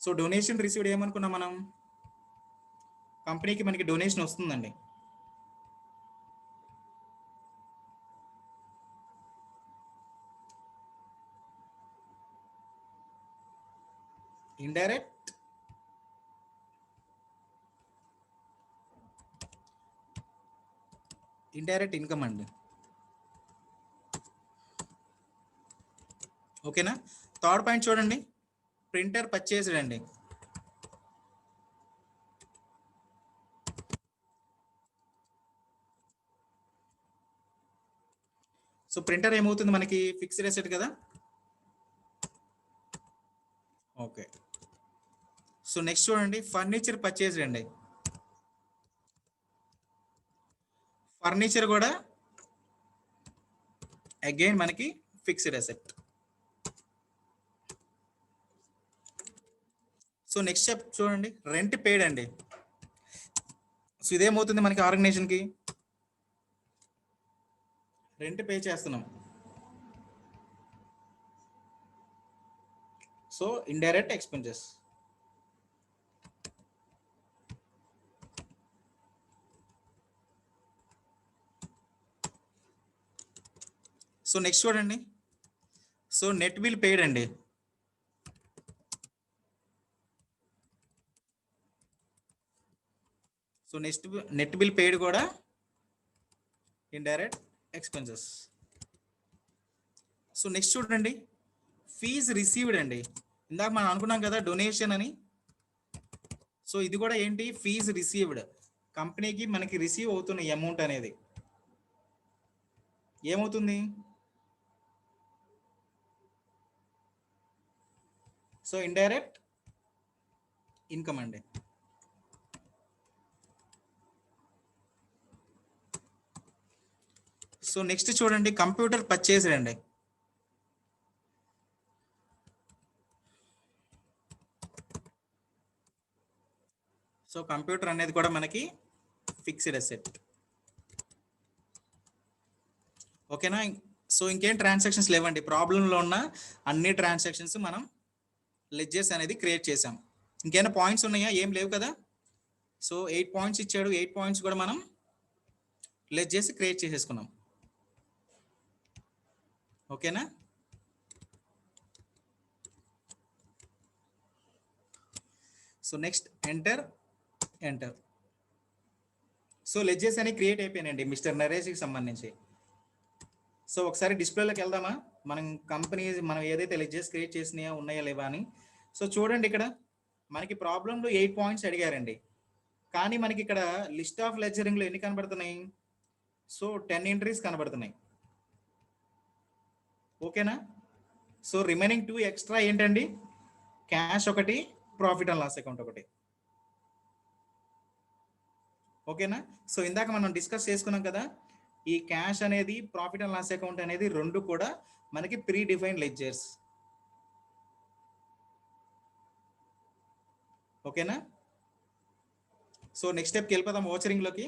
సో డొనేషన్ రిసీవ్డ్ ఏమనుకున్నాం మనం? కంపెనీకి మనకి డొనేషన్ వస్తుందండి. ఇండైరెక్ట్ ఇన్కమ్ అండి. ఓకేనా? థర్డ్ పాయింట్ చూడండి, ప్రింటర్ పర్చేస్డ్ అండి. సో ప్రింటర్ ఏమవుతుంది మనకి? ఫిక్స్డ్ అసెట్ కదా. ఓకే. సో నెక్స్ట్ చూడండి, ఫర్నిచర్ పర్చేస్డ్ అండి. ఫర్నిచర్ కూడా అగైన్ మనకి fixed asset. So next step చూడండి, రెంట్ పేడ్ అండి. సో ఇదేమవుతుంది మనకి ఆర్గనైజేషన్కి? రెంట్ పే చేస్తున్నాం. So indirect expenses. So next చూడండి, సో నెట్ బిల్ పేడ్ అండి. సో నెట్ బిల్ పేడ్ కూడా ఇండైరెక్ట్ ఎక్స్పెన్సెస్. సో నెక్స్ట్ చూడండి, ఫీజ్ రిసీవ్డ్ అండి. ఇందాక మనం అనుకున్నాం కదా డొనేషన్ అని. సో ఇది కూడా ఏంటి? Fees received. కంపెనీకి మనకి రిసీవ్ అవుతున్న అమౌంట్ అనేది ఏమవుతుంది? సో ఇండైరెక్ట్ ఇన్కమ్ అండి. సో నెక్స్ట్ చూడండి, కంప్యూటర్ పర్చేస్డ్ అండి. సో కంప్యూటర్ అనేది కూడా మనకి ఫిక్స్డ్ అసెట్. ఓకేనా? సో ఇంకేం ట్రాన్సాక్షన్స్ లేవండి. ప్రాబ్లంలో ఉన్న అన్ని ట్రాన్సాక్షన్స్ మనం లెడ్జర్స్ అనేది క్రియేట్ చేసాం. ఇంకేమైనా పాయింట్స్ ఉన్నాయా? ఏం లేవు కదా. సో 8 పాయింట్స్ ఇచ్చాడు. 8 పాయింట్స్ కూడా మనం లెడ్జర్స్ క్రియేట్ చేసేసుకున్నాం. ఓకేనా? So next enter. So ledgers అని క్రియేట్ అయిపోయినాయండి మిస్టర్ నరేష్కి సంబంధించి. సో ఒకసారి డిస్ప్లేలోకి వెళ్దామా? మనం ఏదైతే లెడ్జర్స్ క్రియేట్ చేసినాయో ఉన్నాయా లేవా అని. సో చూడండి, ఇక్కడ మనకి ప్రాబ్లంలో 8 పాయింట్స్ అడిగారండి. కానీ మనకి ఇక్కడ లిస్ట్ ఆఫ్ లెడ్జరింగ్లో ఎన్ని కనబడుతున్నాయి? సో 10 ఎంట్రీస్ కనబడుతున్నాయి. ఓకేనా? సో రిమైనింగ్ 2 ఎక్స్ట్రా ఏంటండి? క్యాష్ ఒకటి, ప్రాఫిట్ అండ్ లాస్ అకౌంట్ ఒకటి. ఓకేనా? సో ఇందాక మనం డిస్కస్ చేసుకున్నాం కదా, ఈ క్యాష్ అనేది, ప్రాఫిట్ అండ్ లాస్ అకౌంట్ అనేది రెండు కూడా మనకి ప్రీ డిఫైన్డ్ లెడ్జర్స్. ఓకేనా? సో నెక్స్ట్ స్టెప్కి వెళ్ళిపోదాం ఓచరింగ్లోకి.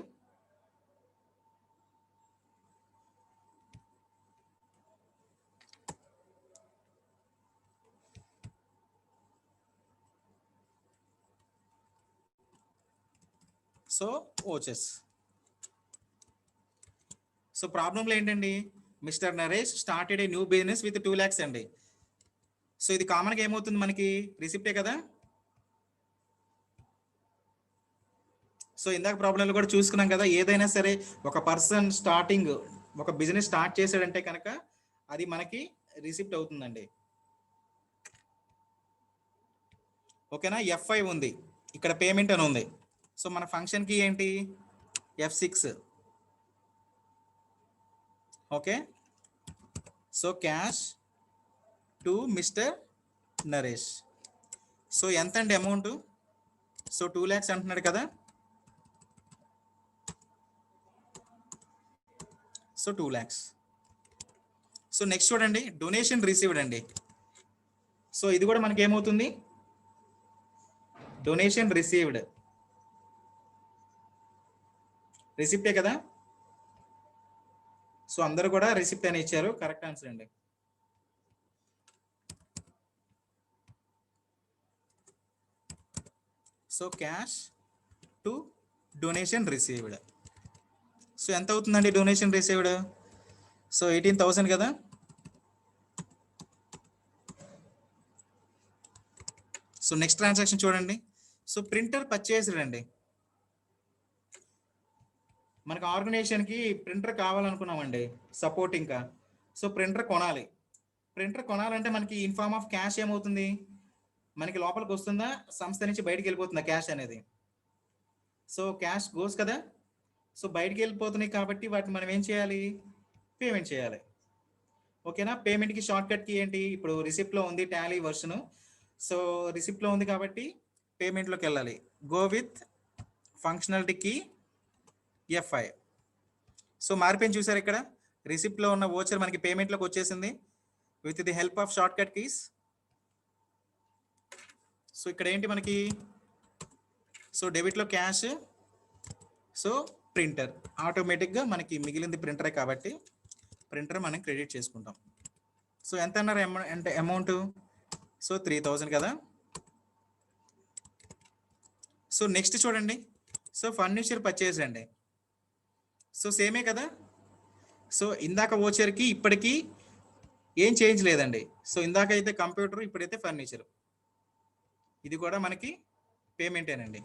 సో ఓచెస్. సో ప్రాబ్లంలో ఏంటండి, mister Naresh started a new business with 2 lakhs అండి. సో ఇది కామన్గా ఏమవుతుంది మనకి, రిసిప్టే కదా. సో ఇందాక ప్రాబ్లంలో కూడా చూసుకున్నాం కదా, ఏదైనా సరే ఒక పర్సన్ స్టార్టింగ్ ఒక బిజినెస్ స్టార్ట్ చేశాడంటే కనుక అది మనకి రిసిప్ట్ అవుతుందండి. ఓకేనా. F5 ఉంది, ఇక్కడ పేమెంట్ అని ఉంది. సో మన ఫంక్షన్కి ఏంటి, F6. Okay. So cash to mister Naresh. So ఎంత అండి అమౌంట్, సో 2 lakhs అంటున్నాడు కదా. So 2 lakhs. సో నెక్స్ట్ చూడండి, డొనేషన్ రిసీవ్డ్ అండి. సో ఇది కూడా మనకి ఏమవుతుంది, డొనేషన్ రిసీవ్డ్, రిసిప్టే కదా. సో అందరూ కూడా రిసిప్ట్ అని ఇచ్చారు, కరెక్ట్ ఆన్సర్ అండి. So cash to donation received. So ఎంత అవుతుందండి డొనేషన్ రిసీవ్డ్, సో 18,000 కదా. సో నెక్స్ట్ ట్రాన్సాక్షన్ చూడండి. సో ప్రింటర్ పర్చేస్డ్ అండి. మనకు ఆర్గనైజేషన్కి ప్రింటర్ కావాలనుకున్నామండి, సపోర్ట్ ఇంకా. సో ప్రింటర్ కొనాలి. ప్రింటర్ కొనాలంటే మనకి ఇన్ ఫార్మ్ ఆఫ్ క్యాష్ ఏమవుతుంది, మనకి లోపలికి వస్తుందా, సంస్థ నుంచి బయటికి వెళ్ళిపోతుందా క్యాష్ అనేది. సో క్యాష్ గోస్ కదా. సో బయటికి వెళ్ళిపోతున్నాయి కాబట్టి వాటిని మనం ఏం చేయాలి, పేమెంట్ చేయాలి. ఓకేనా. పేమెంట్కి షార్ట్ కట్కి ఏంటి, ఇప్పుడు రిసిప్ట్లో ఉంది టాలీ వర్షన్. సో రిసిప్ట్లో ఉంది కాబట్టి పేమెంట్లోకి వెళ్ళాలి. Go with ఫంక్షనాలిటీకి F5. సో మారిపోయింది చూసారు, ఇక్కడ రిసిప్ట్లో ఉన్న వోచర్ మనకి పేమెంట్లోకి వచ్చేసింది with the help of short cut keys. So ఇక్కడ ఏంటి మనకి, సో డెబిట్లో క్యాష్, సో ప్రింటర్, ఆటోమేటిక్గా మనకి మిగిలింది ప్రింటరే కాబట్టి ప్రింటర్ మనం క్రెడిట్ చేసుకుంటాం. సో ఎంత అన్నారు అంటే అమౌంట్, సో 3,000 కదా. సో నెక్స్ట్ చూడండి, సో ఫర్నిచర్ పర్చేస్ అండి. సో సేమే కదా. సో ఇందాక వోచర్కి ఇప్పటికీ ఏం చేంజ్ లేదండి. సో ఇందాక అయితే కంప్యూటర్, ఇప్పుడైతే ఫర్నిచర్. ఇది కూడా మనకి పేమెంటేనండి.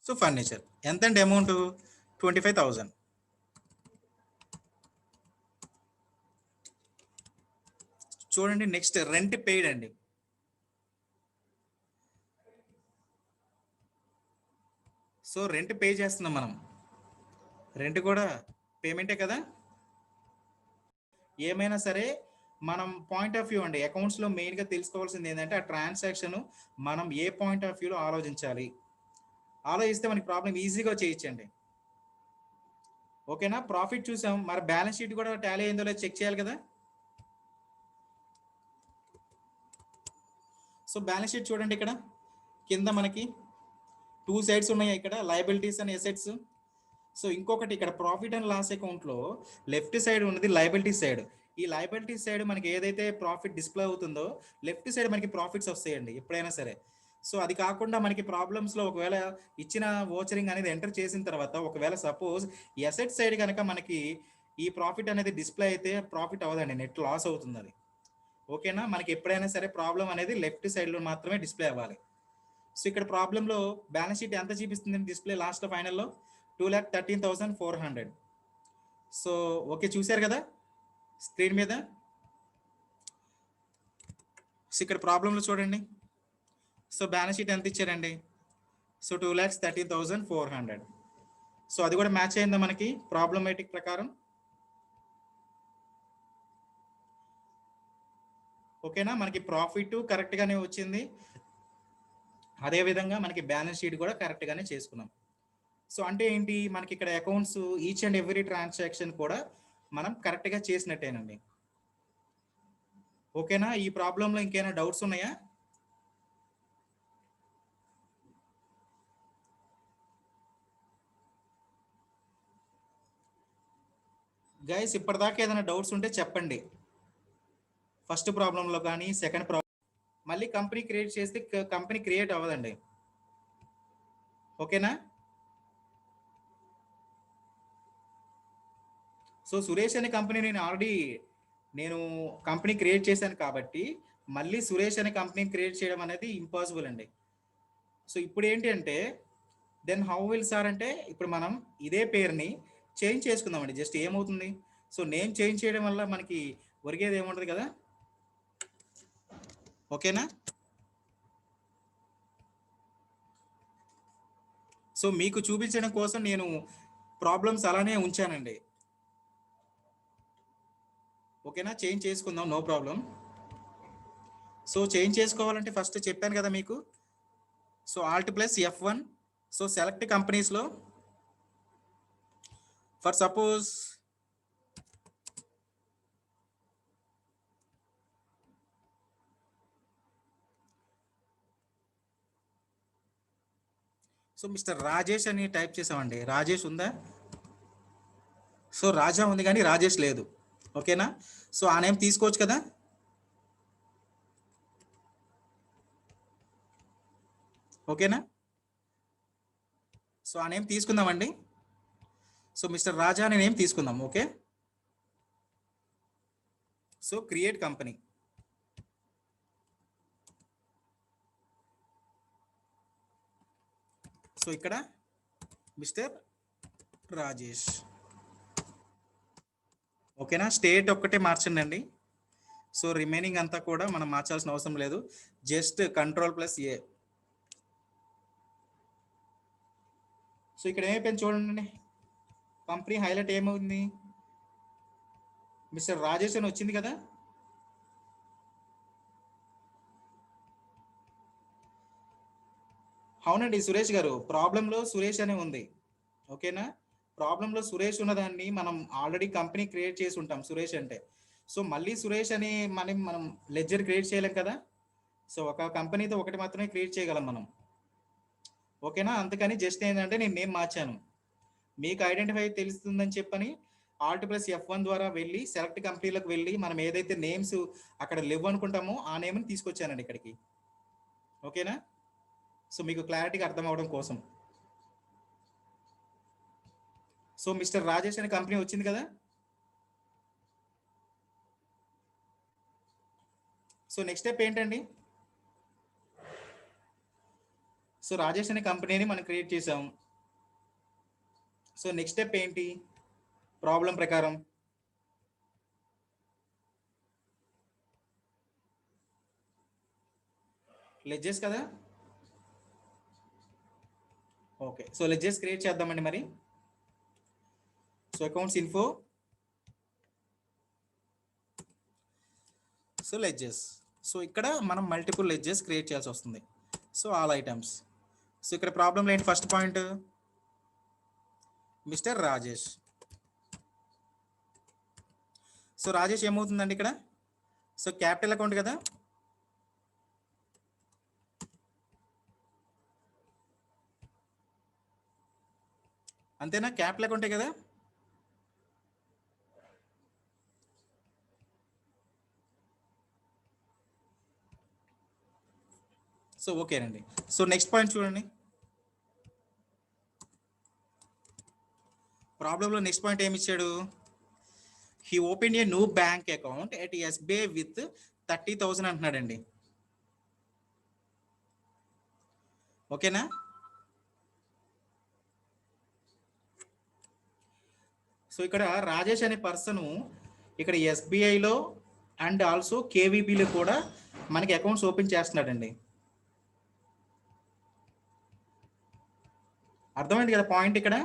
సో ఫర్నిచర్ ఎంత అండి అమౌంట్, 25,000. చూడండి నెక్స్ట్ రెంట్ పెయిడ్ అండి. సో రెంట్ పే చేస్తున్నాం మనం, రెంట్ కూడా పేమెంటే కదా. ఏమైనా సరే మనం పాయింట్ ఆఫ్ వ్యూ అండి, అకౌంట్స్లో మెయిన్గా తెలుసుకోవాల్సింది ఏంటంటే ఆ ట్రాన్సాక్షన్ మనం ఏ పాయింట్ ఆఫ్ వ్యూలో ఆలోచించాలి. ఆలోచిస్తే మనకి ప్రాబ్లం ఈజీగా చేయొచ్చండి. ఓకేనా. ప్రాఫిట్ చూసాం, మరి బ్యాలెన్స్ షీట్ కూడా టాలీ అయిందో లేదో చెక్ చేయాలి కదా. సో బ్యాలెన్స్ షీట్ చూడండి, ఇక్కడ కింద మనకి 2 sides ఉన్నాయి, ఇక్కడ లయబిలిటీస్ అండ్ ఎసెట్స్. సో ఇంకొకటి ఇక్కడ ప్రాఫిట్ అండ్ లాస్ అకౌంట్లో లెఫ్ట్ సైడ్ ఉన్నది లయబిలిటీ సైడ్. ఈ లయబిలిటీ సైడ్ మనకి ఏదైతే ప్రాఫిట్ డిస్ప్లే అవుతుందో లెఫ్ట్ సైడ్ మనకి ప్రాఫిట్స్ వస్తాయండి ఎప్పుడైనా సరే. సో అది కాకుండా మనకి ప్రాబ్లమ్స్లో ఒకవేళ ఇచ్చిన వోచరింగ్ అనేది ఎంటర్ చేసిన తర్వాత ఒకవేళ సపోజ్ ఎసెట్ సైడ్ కనుక మనకి ఈ ప్రాఫిట్ అనేది డిస్ప్లే అయితే ప్రాఫిట్ అవ్వదండి, నెట్ లాస్ అవుతుంది అది. ఓకేనా. మనకి ఎప్పుడైనా సరే ప్రాబ్లం అనేది లెఫ్ట్ సైడ్లో మాత్రమే డిస్ప్లే అవ్వాలి. సో ఇక్కడ ప్రాబ్లంలో బ్యాలెన్స్ షీట్ ఎంత చూపిస్తుంది డిస్ప్లే లాస్ట్లో ఫైనల్లో, 2,13,400. సో ఓకే, చూశారు కదా స్క్రీన్ మీద. సో ఇక్కడ ప్రాబ్లంలో చూడండి, సో బ్యాలెన్స్ షీట్ ఎంత ఇచ్చారండి, సో 2,13,400. సో అది కూడా మ్యాచ్ అయిందా మనకి ప్రాబ్లమేటిక్ ప్రకారం. ఓకేనా. మనకి ప్రాఫిట్ కరెక్ట్గానే వచ్చింది, అదేవిధంగా మనకి బ్యాలెన్స్ షీట్ కూడా కరెక్ట్గానే చేసుకున్నాం. సో అంటే ఏంటి, మనకి ఇక్కడ accounts each and every transaction కూడా మనం కరెక్ట్గా చేసినట్టేనండి. ఓకేనా. ఈ ప్రాబ్లంలో ఇంకేమైనా డౌట్స్ ఉన్నాయా? గైస్ ఇప్పటిదాకా ఏదైనా డౌట్స్ ఉంటే చెప్పండి. ఫస్ట్ ప్రాబ్లంలో కానీ సెకండ్ ప్రాబ్లం మళ్ళీ కంపెనీ క్రియేట్ చేస్తే కంపెనీ క్రియేట్ అవ్వదండి. ఓకేనా? సో సురేష్ అనే కంపెనీ నేను కంపెనీ క్రియేట్ చేశాను కాబట్టి మళ్ళీ సురేష్ అనే కంపెనీ క్రియేట్ చేయడం అనేది ఇంపాసిబుల్ అండి. సో ఇప్పుడు ఏంటి అంటే దెన్ హౌ విల్ సార్ అంటే ఇప్పుడు మనం ఇదే పేరుని చేంజ్ చేసుకుందామండి. జస్ట్ ఏమవుతుంది, సో నేమ్ చేంజ్ చేయడం వల్ల మనకి ఒరిగేది ఏముండదు కదా. ఓకేనా? సో మీకు చూపించడం కోసం నేను ప్రాబ్లమ్స్ అలానే ఉంచానండి. ఓకేనా? చేంజ్ చేసుకుందాం, నో ప్రాబ్లం. సో చేంజ్ చేసుకోవాలంటే ఫస్ట్ చెప్పాను కదా మీకు. So alt plus F1. So select కంపెనీస్లో for suppose so mister Rajesh అని టైప్ చేసామండి. రాజేష్ ఉందా? సో రాజా ఉంది కానీ రాజేష్ లేదు. ఓకేనా? సో ఆ నేమ్ తీసుకోవచ్చు కదా. ఓకేనా? సో ఆ నేమ్ తీసుకుందామండి. సో మిస్టర్ రాజా అనే నేమ్ తీసుకుందాం. Okay. So create company. So ఇక్కడ మిస్టర్ రాజేష్. ఓకేనా? స్టేట్ ఒక్కటే మార్చండి అండి. సో రిమైనింగ్ అంతా కూడా మనం మార్చాల్సిన అవసరం లేదు. Just Ctrl+A. సో ఇక్కడ ఏమైపోయింది చూడండి, కంపెనీ హైలైట్ ఏమవుతుంది, మిస్టర్ రాజేష్ అని వచ్చింది కదా. అవునండి సురేష్ గారు, ప్రాబ్లంలో సురేష్ అనే ఉంది. ఓకేనా? ప్రాబ్లంలో సురేష్ ఉన్నదాన్ని మనం ఆల్రెడీ కంపెనీ క్రియేట్ చేసి ఉంటాం సురేష్ అంటే. సో మళ్ళీ సురేష్ అని మనం లెడ్జర్ క్రియేట్ చేయలేం కదా. సో ఒక కంపెనీతో ఒకటి మాత్రమే క్రియేట్ చేయగలం మనం. ఓకేనా? అందుకని జస్ట్ ఏంటంటే నేను నేమ్ మార్చాను, మీకు ఐడెంటిఫై తెలుస్తుందని చెప్పని Alt+F1 ద్వారా వెళ్ళి సెలెక్ట్ కంపెనీలకు వెళ్ళి మనం ఏదైతే నేమ్స్ అక్కడ లేవు అనుకుంటామో ఆ నేమ్ని తీసుకొచ్చానండి ఇక్కడికి. ఓకేనా? సో మీకు క్లారిటీగా అర్థం అవడం కోసం. సో మిస్టర్ రాజేష్ అనే కంపెనీ వచ్చింది కదా. సో నెక్స్ట్ స్టెప్ ఏంటండి, సో రాజేష్ అనే కంపెనీని మనం క్రియేట్ చేసాం. సో నెక్స్ట్ స్టెప్ ఏంటి, ప్రాబ్లం ప్రకారం లెడ్జెస్ కదా. ఓకే, సో లెడ్జెస్ క్రియేట్ చేద్దామండి మరి. So accounts info, so ledges. So ఇక్కడ మనం మల్టిపుల్ లెడ్జెస్ క్రియేట్ చేయాల్సి వస్తుంది. So all items. సో ఇక్కడ ప్రాబ్లం ఏంటి, first point mister Rajesh. So Rajesh ఏమవుతుందండి ఇక్కడ, సో క్యాపిటల్ అకౌంట్ కదా. అంతేనా, క్యాపిటల్ అకౌంటే కదా. సో ఓకేనండి. సో నెక్స్ట్ పాయింట్ చూడండి, ప్రాబ్లంలో నెక్స్ట్ పాయింట్ ఏమి ఇచ్చాడు, he open a new bank account at SBI with 30,000 అంటున్నాడండి. ఓకేనా? సో ఇక్కడ రాజేష్ అనే పర్సన్ ఇక్కడ SBIలో అండ్ ఆల్సో KVBలో కూడా మనకి అకౌంట్స్ ఓపెన్ చేస్తున్నాడండి. అర్థమైంది కదా పాయింట్ ఇక్కడ.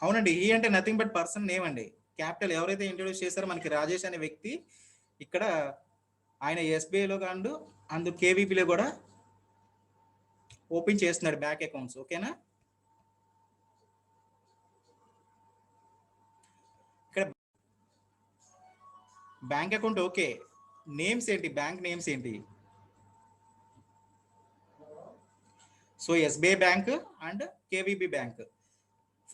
అవునండి, ఈ అంటే నథింగ్ బట్ పర్సన్ నేమ్ అండి. క్యాపిటల్ ఎవరైతే ఇంట్రొడ్యూస్ చేశారో మనకి రాజేష్ అనే వ్యక్తి, ఇక్కడ ఆయన SBIలో అండ్ KVBలో కూడా ఓపెన్ చేస్తున్నాడు బ్యాంక్ అకౌంట్స్. ఓకేనా? ఇక్కడ బ్యాంక్ అకౌంట్ ఓకే, నేమ్స్ ఏంటి, బ్యాంక్ నేమ్స్ ఏంటి, so SBI bank and KVB bank.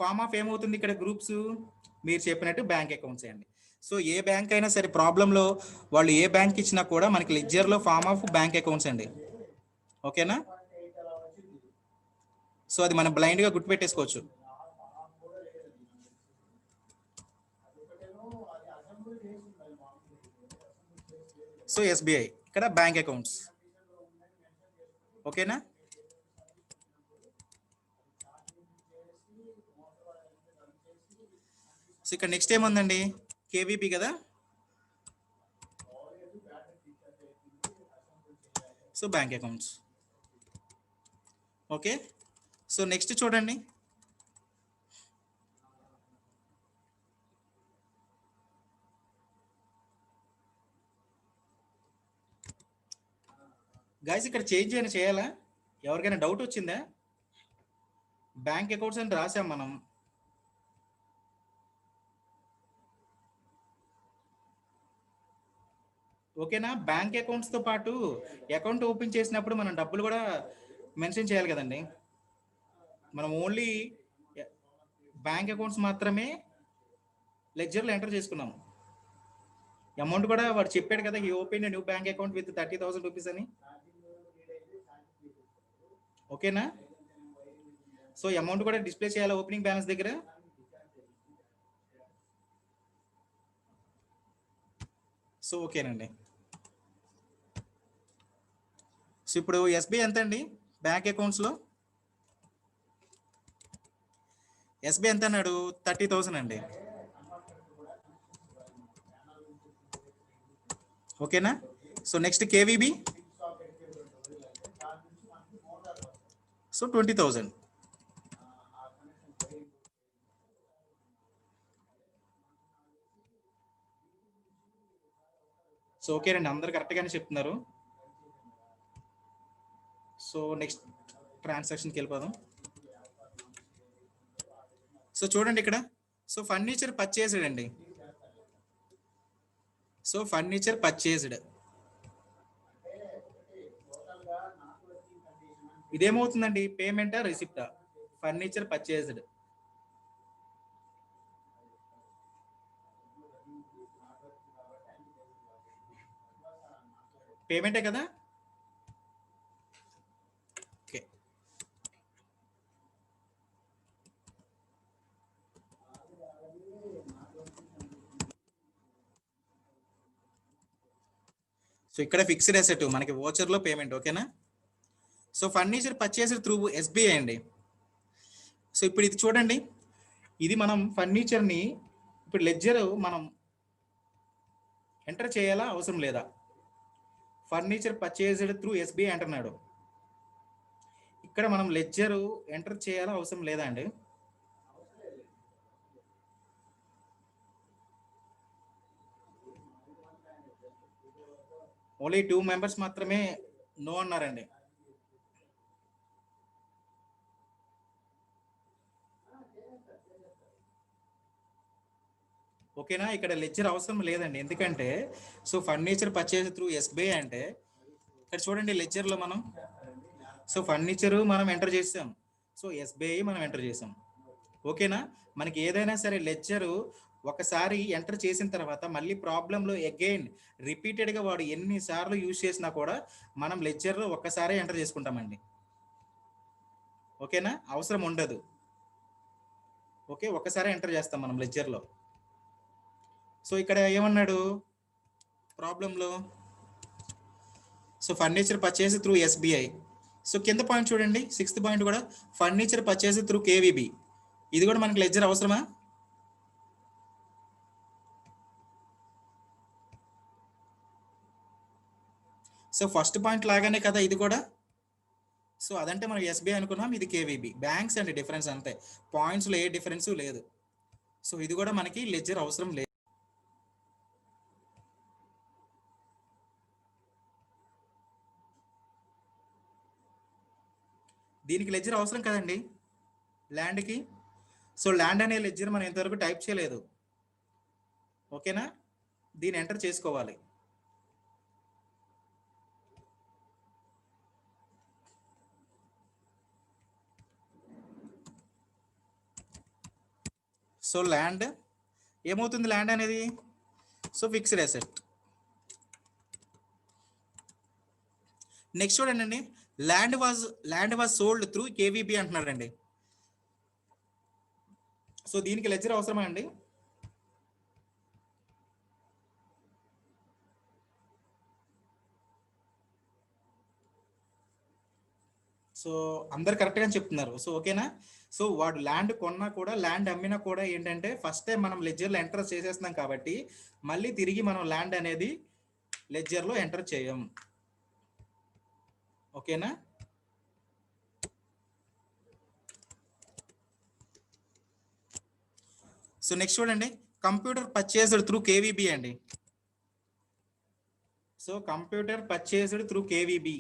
Form of ఏమవుతుంది ఇక్కడ గ్రూప్స్ మీరు చెప్పినట్టు బ్యాంక్ అకౌంట్స్ అండి. సో ఏ బ్యాంక్ అయినా సరే ప్రాబ్లంలో వాళ్ళు ఏ బ్యాంక్ ఇచ్చినా కూడా మనకి లెడ్జర్లో ఫామ్ ఆఫ్ బ్యాంక్ అకౌంట్స్ అండి. ఓకేనా? సో అది మనం బ్లైండ్గా గుర్తుపెట్టేసుకోవచ్చు. సో ఎస్బీఐ ఇక్కడ బ్యాంక్ అకౌంట్స్. ఓకేనా? సో ఇక్కడ నెక్స్ట్ ఏముందండి, కేవీబీ కదా. So bank accounts. Okay, so next చూడండి, గైస్ ఇక్కడ చేంజ్ అయినా చేయాలా? ఎవరికైనా డౌట్ వచ్చిందా? బ్యాంక్ అకౌంట్స్ అని రాసాం మనం. ఓకేనా? బ్యాంక్ అకౌంట్స్తో పాటు అకౌంట్ ఓపెన్ చేసినప్పుడు మనం డబ్బులు కూడా మెన్షన్ చేయాలి కదండి. మనం ఓన్లీ బ్యాంక్ అకౌంట్స్ మాత్రమే లెడ్జర్లో ఎంటర్ చేసుకున్నాము. అమౌంట్ కూడా వాడు చెప్పాడు కదా, ఈ open new bank account with 30,000 rupees అని. ఓకేనా? సో అమౌంట్ కూడా డిస్ప్లే చేయాలి ఓపెనింగ్ బ్యాలెన్స్ దగ్గర. సో ఓకేనండి. సో ఇప్పుడు ఎస్బీఐ ఎంత అండి బ్యాంక్ అకౌంట్స్లో? ఎస్బీఐ ఎంత అన్నాడు? 30,000 అండి. ఓకేనా? So next KVB. So 20,000. So ఓకేనండి, అందరు కరెక్ట్గానే చెప్తున్నారు. సో నెక్స్ట్ ట్రాన్సాక్షన్కి వెళ్ళిపోదాం. సో చూడండి ఇక్కడ, సో ఫర్నిచర్ పర్చేస్డ్ అండి. సో ఫర్నిచర్ పర్చేస్డ్ ఇదేమవుతుందండి, పేమెంటా రిసిప్టా? ఫర్నిచర్ పర్చేస్డ్ పేమెంటే కదా. ఓకే, సో ఇక్కడ ఫిక్స్డ్ అసెట్ మనకి వోచర్లో పేమెంట్. ఓకేనా? So furniture purchased through SBI అండి. సో ఇప్పుడు ఇది చూడండి, ఇది మనం ఫర్నిచర్ని ఇప్పుడు లెడ్జర్ మనం ఎంటర్ చేయాలా అవసరం లేదా? ఫర్నిచర్ పర్చేస్డ్ త్రూ ఎస్బీఐ అంటున్నాడు. ఇక్కడ మనం లెడ్జర్ ఎంటర్ చేయాలా అవసరం లేదా అండి? ఓన్లీ 2 మెంబర్స్ మాత్రమే నో అన్నారండి. ఓకేనా? ఇక్కడ లెడ్జర్ అవసరం లేదండి, ఎందుకంటే so furniture purchase through SBI అంటే ఇక్కడ చూడండి లెడ్జర్లో మనం సో ఫర్నిచరు మనం ఎంటర్ చేసాం, సో ఎస్బీఐ మనం ఎంటర్ చేసాం. ఓకేనా? మనకి ఏదైనా సరే లెడ్జరు ఒకసారి ఎంటర్ చేసిన తర్వాత మళ్ళీ ప్రాబ్లంలో అగైన్ రిపీటెడ్గా వాడు ఎన్నిసార్లు యూజ్ చేసినా కూడా మనం లెడ్జర్లో ఒక్కసారే ఎంటర్ చేసుకుంటామండి. ఓకేనా? అవసరం ఉండదు. ఓకే, ఒక్కసారి ఎంటర్ చేస్తాం మనం లెడ్జర్లో. సో ఇక్కడ ఏమన్నాడు ప్రాబ్లంలో, so furniture purchase through SBI. So కింద పాయింట్ చూడండి, 6th పాయింట్ కూడా ఫర్నిచర్ పర్చేస్ త్రూ కేవీబీ. ఇది కూడా మనకి లెడ్జర్ అవసరమా? సో ఫస్ట్ పాయింట్ లాగానే కదా ఇది కూడా. సో అదంటే మనం ఎస్బీఐ అనుకున్నాం, ఇది కేవీబీ. బ్యాంక్స్ అండి డిఫరెన్స్ అంతే, పాయింట్స్లో ఏ డిఫరెన్స్ లేదు. సో ఇది కూడా మనకి లెడ్జర్ అవసరం లేదు. దీనికి లెడ్జర్ అవసరం కదండి ల్యాండ్కి. సో ల్యాండ్ అనే లెడ్జర్ మనం ఇంతవరకు టైప్ చేయలేదు. ఓకేనా? దీన్ని ఎంటర్ చేసుకోవాలి. సో ల్యాండ్ ఏమవుతుంది, ల్యాండ్ అనేది సో ఫిక్స్డ్ అసెట్. నెక్స్ట్ చూడండి, land was sold through KVB అంటున్నారండి. సో దీనికి లెడ్జర్ అవసరమా అండి? సో అందరు కరెక్ట్గా చెప్తున్నారు. సో ఓకేనా. సో వాడు ల్యాండ్ కొన్నా కూడా ల్యాండ్ అమ్మినా కూడా ఏంటంటే ఫస్ట్ టైం మనం లెడ్జర్లో ఎంటర్ చేసేస్తున్నాం కాబట్టి మళ్ళీ తిరిగి మనం ల్యాండ్ అనేది లెడ్జర్లో ఎంటర్ చేయం. ఓకేనా. సో నెక్స్ట్ చూడండి, కంప్యూటర్ పర్చేస్డ్ త్రూ కేవీబీ అండి. So computer purchased through KVB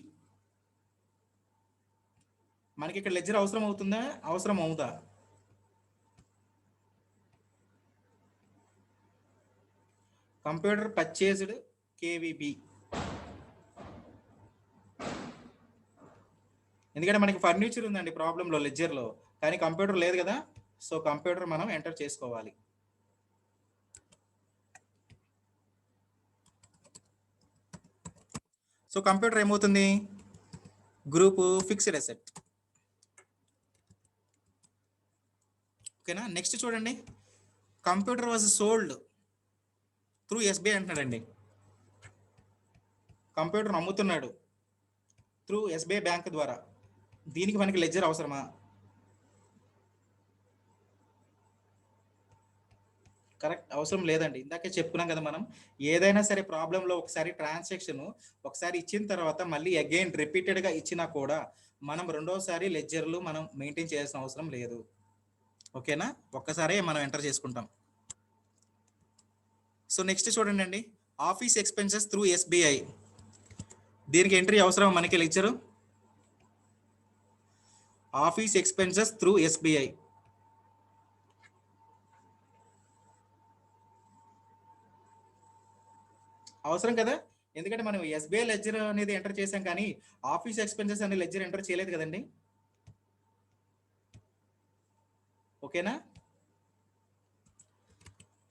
మనకి ఇక్కడ లెడ్జర్ అవసరం అవుతుందా, అవసరం అవుదా? కంప్యూటర్ పర్చేస్డ్ కేవీబీ, ఎందుకంటే మనకి ఫర్నిచర్ ఉందండి ప్రాబ్లంలో లెడ్జర్లో, కానీ కంప్యూటర్ లేదు కదా. సో కంప్యూటర్ మనం ఎంటర్ చేసుకోవాలి. సో కంప్యూటర్ ఏమవుతుంది, గ్రూప్ ఫిక్స్డ్ అసెట్. ఓకేనా. నెక్స్ట్ చూడండి, computer was sold through SBI అంటున్నాడండి. కంప్యూటర్ అమ్ముతున్నాడు త్రూ ఎస్బీఐ బ్యాంక్ ద్వారా. దీనికి మనకి లెడ్జర్ అవసరమా? కరెక్ట్, అవసరం లేదండి. ఇందాకే చెప్పుకున్నాం కదా మనం, ఏదైనా సరే ప్రాబ్లంలో ఒకసారి ట్రాన్సాక్షన్ ఒకసారి ఇచ్చిన తర్వాత మళ్ళీ అగైన్ రిపీటెడ్గా ఇచ్చినా కూడా మనం రెండోసారి లెడ్జర్లు మనం మెయింటైన్ చేయాల్సిన అవసరం లేదు. ఓకేనా, ఒక్కసారే మనం ఎంటర్ చేసుకుంటాం. సో నెక్స్ట్ చూడండి అండి, ఆఫీస్ ఎక్స్పెన్సెస్ త్రూ ఎస్బీఐ. దీనికి ఎంట్రీ అవసరం మనకి ledger. Office expenses through SBI అవసరం కదా, ఎందుకంటే మనం ఎస్బీఐ లెడ్జర్ అనేది ఎంటర్ చేసాం కానీ ఆఫీస్ ఎక్స్పెన్సెస్ అనే లెడ్జర్ ఎంటర్ చేయలేదు కదండి. ఓకేనా.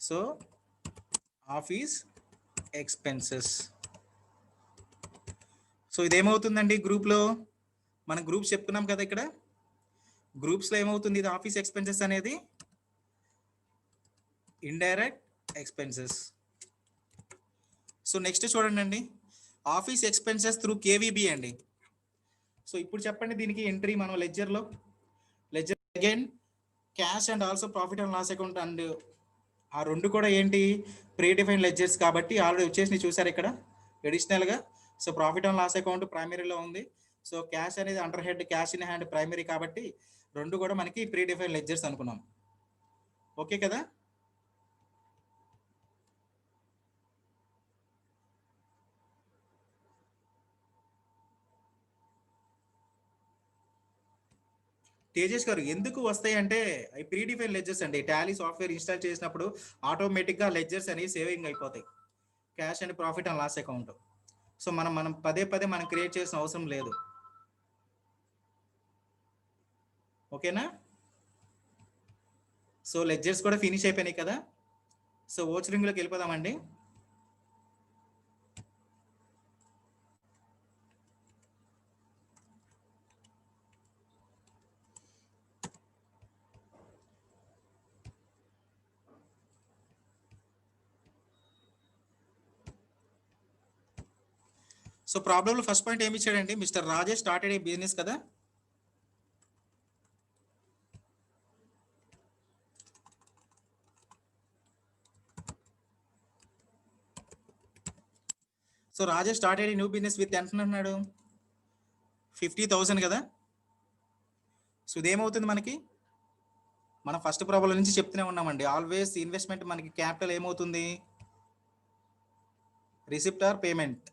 So office expenses. సో ఇదేమవుతుందండి, గ్రూప్లో మనం గ్రూప్స్ చెప్పుకున్నాం కదా, ఇక్కడ గ్రూప్స్లో ఏమవుతుంది, ఇది ఆఫీస్ ఎక్స్పెన్సెస్ అనేది ఇండైరెక్ట్ ఎక్స్పెన్సెస్. సో నెక్స్ట్ చూడండి అండి, ఆఫీస్ ఎక్స్పెన్సెస్ త్రూ కేవీబీ అండి. సో ఇప్పుడు చెప్పండి దీనికి ఎంట్రీ మనం లెడ్జర్లో. Ledger again cash and also profit and loss account, and ఆ రెండు కూడా ఏంటి, ప్రీ డిఫైన్ లెడ్జర్స్ కాబట్టి ఆల్రెడీ వచ్చేసి చూసారు ఇక్కడ అడిషనల్గా. So profit and loss account ప్రైమరీలో ఉంది. సో క్యాష్ అనేది under head, cash in hand primary కాబట్టి రెండు కూడా మనకి ప్రీ డిఫైన్ లెడ్జర్స్ అనుకున్నాం. ఓకే కదా. తేజస్ గారు, ఎందుకు వస్తాయి అంటే అవి ప్రీ డిఫైన్ లెడ్జర్స్ అండి. టాలీ సాఫ్ట్వేర్ ఇన్స్టాల్ చేసినప్పుడు ఆటోమేటిక్గా లెడ్జర్స్ అనేవి సేవింగ్ అయిపోతాయి, cash and profit and loss account. So మనం పదే మనం క్రియేట్ చేసిన అవసరం లేదు. ఓకేనా. సో లెడ్జర్స్ కూడా ఫినిష్ అయిపోయినాయి కదా. సో ఓచరింగ్లోకి వెళ్ళిపోదామండి. సో ప్రాబ్లంలో ఫస్ట్ పాయింట్ ఏమి ఇచ్చాడండి, mister Rajesh started a business కదా. So Rajesh started a new business with ఎంత అన్నాడు, 50,000 కదా. సో ఇదేమవుతుంది మనకి, మనం ఫస్ట్ ప్రాబ్లం నుంచి చెప్తూనే ఉన్నామండి, ఆల్వేస్ ఇన్వెస్ట్మెంట్ మనకి క్యాపిటల్ ఏమవుతుంది, రిసిప్ట్ ఆర్ పేమెంట్.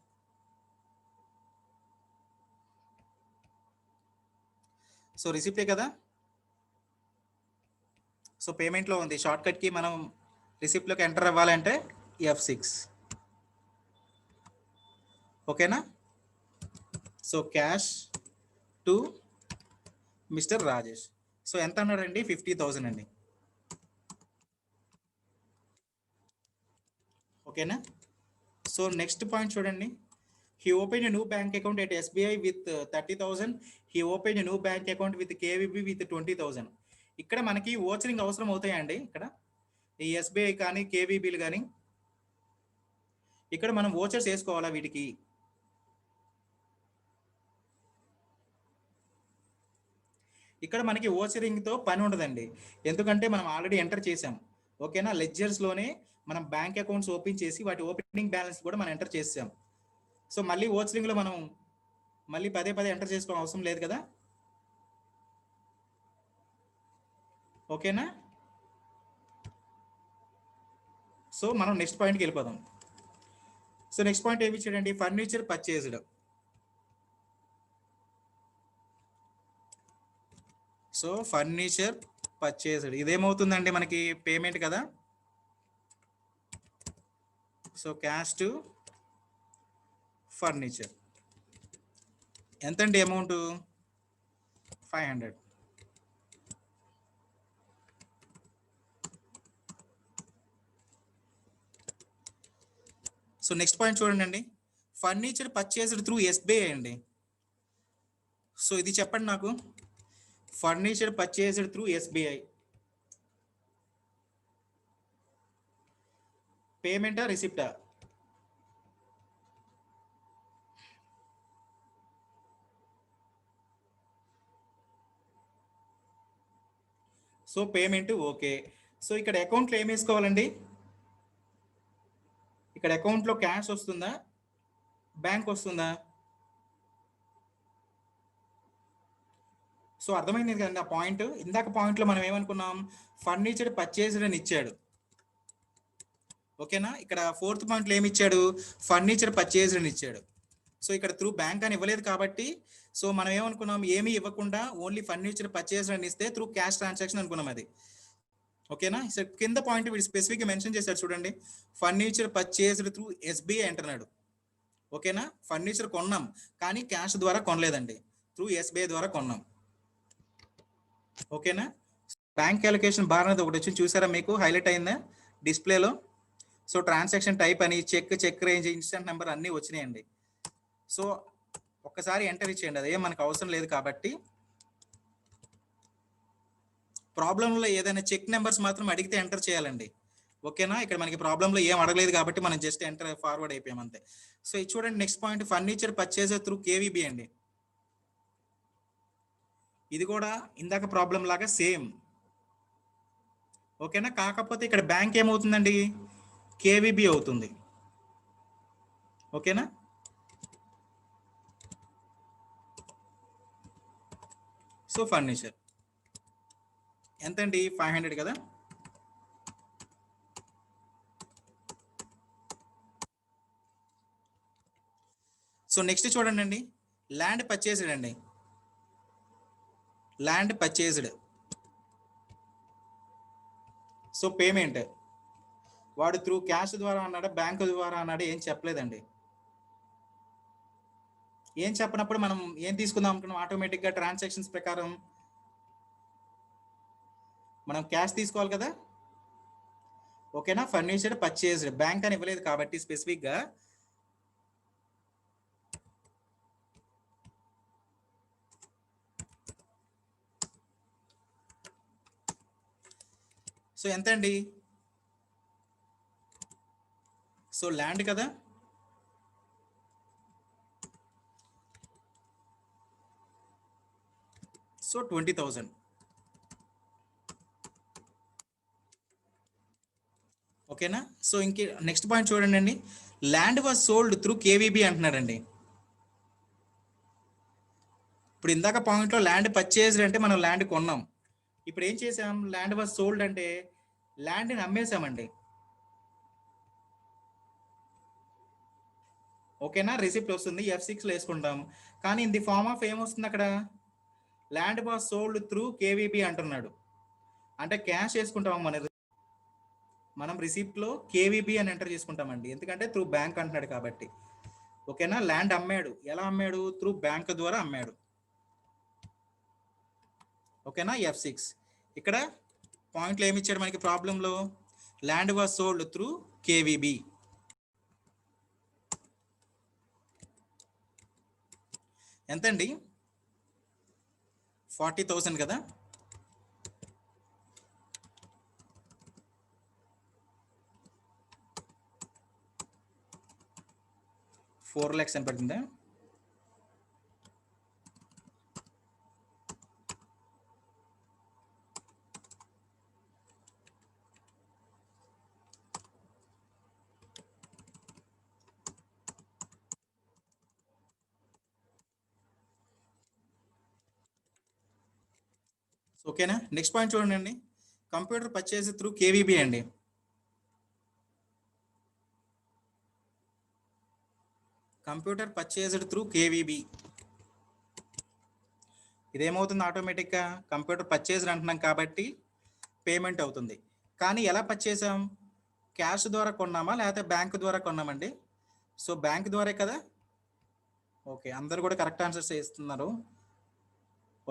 సో రిసిప్టే కదా. సో పేమెంట్లో ఉంది, షార్ట్ కట్కి మనం రిసిప్ట్లోకి ఎంటర్ అవ్వాలంటే F6. ఓకేనా. So cash to mister Rajesh. So ఎంత అన్నాడండి, 50,000 అండి. ఓకేనా. సో నెక్స్ట్ పాయింట్ చూడండి. He opened a new bank account at SBI with 30,000. He opened a new bank account with KVB with 20,000. ఇక్కడ మనకి ఓచరింగ్ అవసరం అవుతాయండి. ఇక్కడ ఈ ఎస్బీఐ కానీ కేవీబీలు కానీ ఇక్కడ మనం ఓచర్స్ వేసుకోవాలా వీటికి? ఇక్కడ మనకి ఓచరింగ్తో పని ఉండదండి, ఎందుకంటే మనం ఆల్రెడీ ఎంటర్ చేసాం. ఓకేనా, లెడ్జర్స్లోనే మనం బ్యాంక్ అకౌంట్స్ ఓపెన్ చేసి వాటి ఓపెనింగ్ బ్యాలెన్స్ కూడా మనం ఎంటర్ చేసాం. సో మళ్ళీ ఓచరింగ్లో మనం మళ్ళీ పదే పదే ఎంటర్ చేసుకోవడం అవసరం లేదు కదా. ఓకేనా. సో మనం నెక్స్ట్ పాయింట్కి వెళ్ళిపోదాం. సో నెక్స్ట్ పాయింట్ ఏమి ఇచ్చాడండి? Furniture purchased. So furniture purchased ఇదేమవుతుందండి మనకి? పేమెంట్ కదా. సో క్యాష్ టు ఫర్నిచర్ ఎంతండి అమౌంట్? 500. సో నెక్స్ట్ పాయింట్ చూడండి అండి, ఫర్నిచర్ పర్చేస్డ్ త్రూ ఎస్బీఐ అండి. సో ఇది చెప్పండి నాకు, ఫర్నిచర్ పర్చేస్డ్ త్రూ ఎస్బీఐ పేమెంటా రిసిప్టా? So payment okay. సో ఇక్కడ అకౌంట్లో ఏం వేసుకోవాలండి? ఇక్కడ అకౌంట్లో క్యాష్ వస్తుందా, బ్యాంక్ వస్తుందా? సో అర్థమైంది కదండి ఆ పాయింట్. ఇందాక పాయింట్లో మనం ఏమనుకున్నాం? ఫర్నిచర్ పర్చేస్డ్ అని ఇచ్చాడు. ఓకేనా. ఇక్కడ ఫోర్త్ పాయింట్లో ఏమి ఇచ్చాడు? ఫర్నిచర్ పర్చేస్డ్ అని ఇచ్చాడు. సో ఇక్కడ త్రూ బ్యాంక్ అని ఇవ్వలేదు కాబట్టి సో మనం ఏమనుకున్నాం? ఏమీ ఇవ్వకుండా ఓన్లీ ఫర్నిచర్ పర్చేస్డ్ అని ఇస్తే త్రూ క్యాష్ ట్రాన్సాక్షన్ అనుకున్నాం అది. ఓకేనా. సో కింద పాయింట్ వీడు స్పెసిఫిక్గా మెన్షన్ చేశాడు చూడండి, ఫర్నిచర్ పర్చేస్డ్ త్రూ ఎస్బీఐ అంటున్నాడు. ఓకేనా. ఫర్నిచర్ కొన్నాం కానీ క్యాష్ ద్వారా కొనలేదండి, త్రూ ఎస్బీఐ ద్వారా కొన్నాం. ఓకేనా. బ్యాంక్ అలొకేషన్ బార్ అనేది ఒకటి వచ్చి చూసారా, మీకు హైలైట్ అయిందా డిస్ప్లేలో? సో ట్రాన్సాక్షన్ టైప్ అని, చెక్ రేంజ్, ఇన్స్టెంట్ నెంబర్ అన్నీ వచ్చినాయండి. సో ఒక్కసారి ఎంటర్ ఇచ్చేయండి, అదే మనకు అవసరం లేదు కాబట్టి. ప్రాబ్లంలో ఏదైనా చెక్ నెంబర్స్ మాత్రం అడిగితే ఎంటర్ చేయాలండి. ఓకేనా. ఇక్కడ మనకి ప్రాబ్లంలో ఏం అడగలేదు కాబట్టి మనం జస్ట్ ఎంటర్ ఫార్వర్డ్ అయిపోయాం అంతే. సో ఇది చూడండి next point, furniture purchase through KVB అండి. ఇది కూడా ఇందాక ప్రాబ్లం లాగా సేమ్. ఓకేనా. కాకపోతే ఇక్కడ బ్యాంక్ ఏమవుతుందండి? కేవీబీ అవుతుంది. ఓకేనా. సో ఫర్నిచర్ ఎంతండి? 500 కదా. సో నెక్స్ట్ చూడండి అండి, ల్యాండ్ పర్చేస్డ్ అండి. Land purchased. సో పేమెంట్ వాడు త్రూ క్యాష్ ద్వారా అన్నాడు, బ్యాంకు ద్వారా అన్నాడు, ఏం చెప్పలేదండి. ఏం చెప్పనప్పుడు మనం ఏం తీసుకుందాం అనుకున్నాం? ఆటోమేటిక్గా ట్రాన్సాక్షన్స్ ప్రకారం మనం క్యాష్ తీసుకోవాలి కదా. ఓకేనా. ఫర్నిచర్ పర్చేస్డ్, బ్యాంక్ అని ఇవ్వలేదు కాబట్టి స్పెసిఫిక్గా. సో ఎంత అండి? సో ల్యాండ్ కదా. సో 20,000. ఓకేనా. సో ఇంకే నెక్స్ట్ పాయింట్ చూడండి అండి, land was sold through KVB అంటున్నాడండి. ఇప్పుడు ఇందాక పాయింట్లో ల్యాండ్ పర్చేస్డ్ అంటే మనం ల్యాండ్ కొన్నాం. ఇప్పుడు ఏం చేసాం? ల్యాండ్ వాజ్ సోల్డ్ అంటే ల్యాండ్ని అమ్మేసామండి. ఓకేనా. రిసిప్ట్ వస్తుంది, F6లో వేసుకుంటాం. కానీ ఇన్ ది ఫార్మ్ ఆఫ్ ఏమొస్తుంది అక్కడ? Land was sold through KVB అంటున్నాడు. అంటే క్యాష్ వేసుకుంటాం మనం రిసిప్ట్లో కేవీబీ అని ఎంటర్ చేసుకుంటామండి, ఎందుకంటే త్రూ బ్యాంక్ అంటున్నాడు కాబట్టి. ఓకేనా. ల్యాండ్ అమ్మాడు. ఎలా అమ్మాడు? త్రూ బ్యాంక్ ద్వారా అమ్మాడు. ఓకేనా. F6. ఇక్కడ పాయింట్లో ఏమి ఇచ్చాడు మనకి ప్రాబ్లంలో? Land was sold through KVB. ఎంతండి? 40,000 కదా. ₹4,00,000 అని పడుతుందా? ఓకేనా. నెక్స్ట్ పాయింట్ చూడండి, కంప్యూటర్ పర్చేజ్ త్రూ కేవీబీ అండి. కంప్యూటర్ పర్చేజ్డ్ త్రూ కేవీబీ ఇదేమవుతుంది? ఆటోమేటిక్గా కంప్యూటర్ పర్చేజ్డ్ అంటున్నాం కాబట్టి పేమెంట్ అవుతుంది. కానీ ఎలా పర్చేసాం? క్యాష్ ద్వారా కొన్నామా లేకపోతే బ్యాంక్ ద్వారా కొన్నామండి? సో బ్యాంక్ ద్వారా కదా. ఓకే, అందరు కూడా కరెక్ట్ ఆన్సర్స్ ఇస్తున్నారు.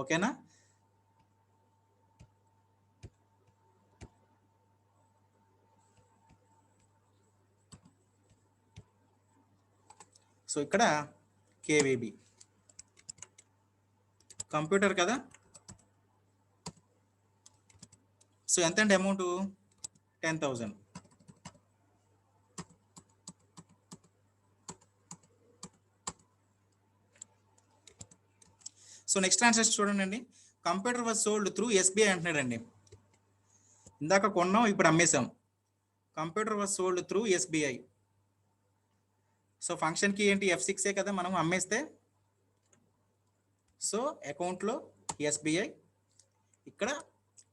ఓకేనా. సో ఇక్కడ కేవీబీ కంప్యూటర్ కదా. సో ఎంత అండి అమౌంట్? 10,000. సో నెక్స్ట్ ఆన్సర్స్ చూడండి, computer was sold through SBI అంటున్నాడండి. ఇందాక కొన్నాం, ఇప్పుడు అమ్మేశాం. Computer was sold through SBI. So ఫంక్షన్కి ఏంటి? F6 కదా మనం అమ్మేస్తే. సో అకౌంట్లో ఎస్బీఐ, ఇక్కడ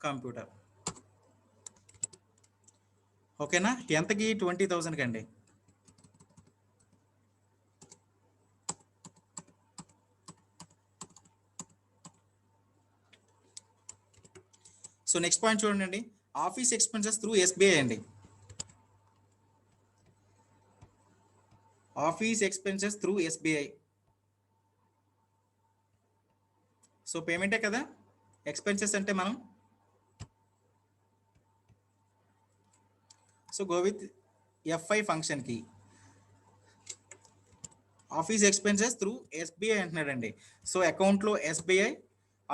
కంప్యూటర్. ఓకేనా. ఎంతకి? 20,000 అండి. సో నెక్స్ట్ పాయింట్ చూడండి, ఆఫీస్ ఎక్స్పెన్సెస్ త్రూ ఎస్బీఐ అండి. Office expenses through SBI. So పేమెంటే కదా. ఎక్స్పెన్సెస్ అంటే మనం సో గో విత్ F5 ఫంక్షన్కి ఆఫీస్ ఎక్స్పెన్సెస్ త్రూ ఎస్బీఐ అంటున్నాడండి. సో అకౌంట్లో ఎస్బీఐ,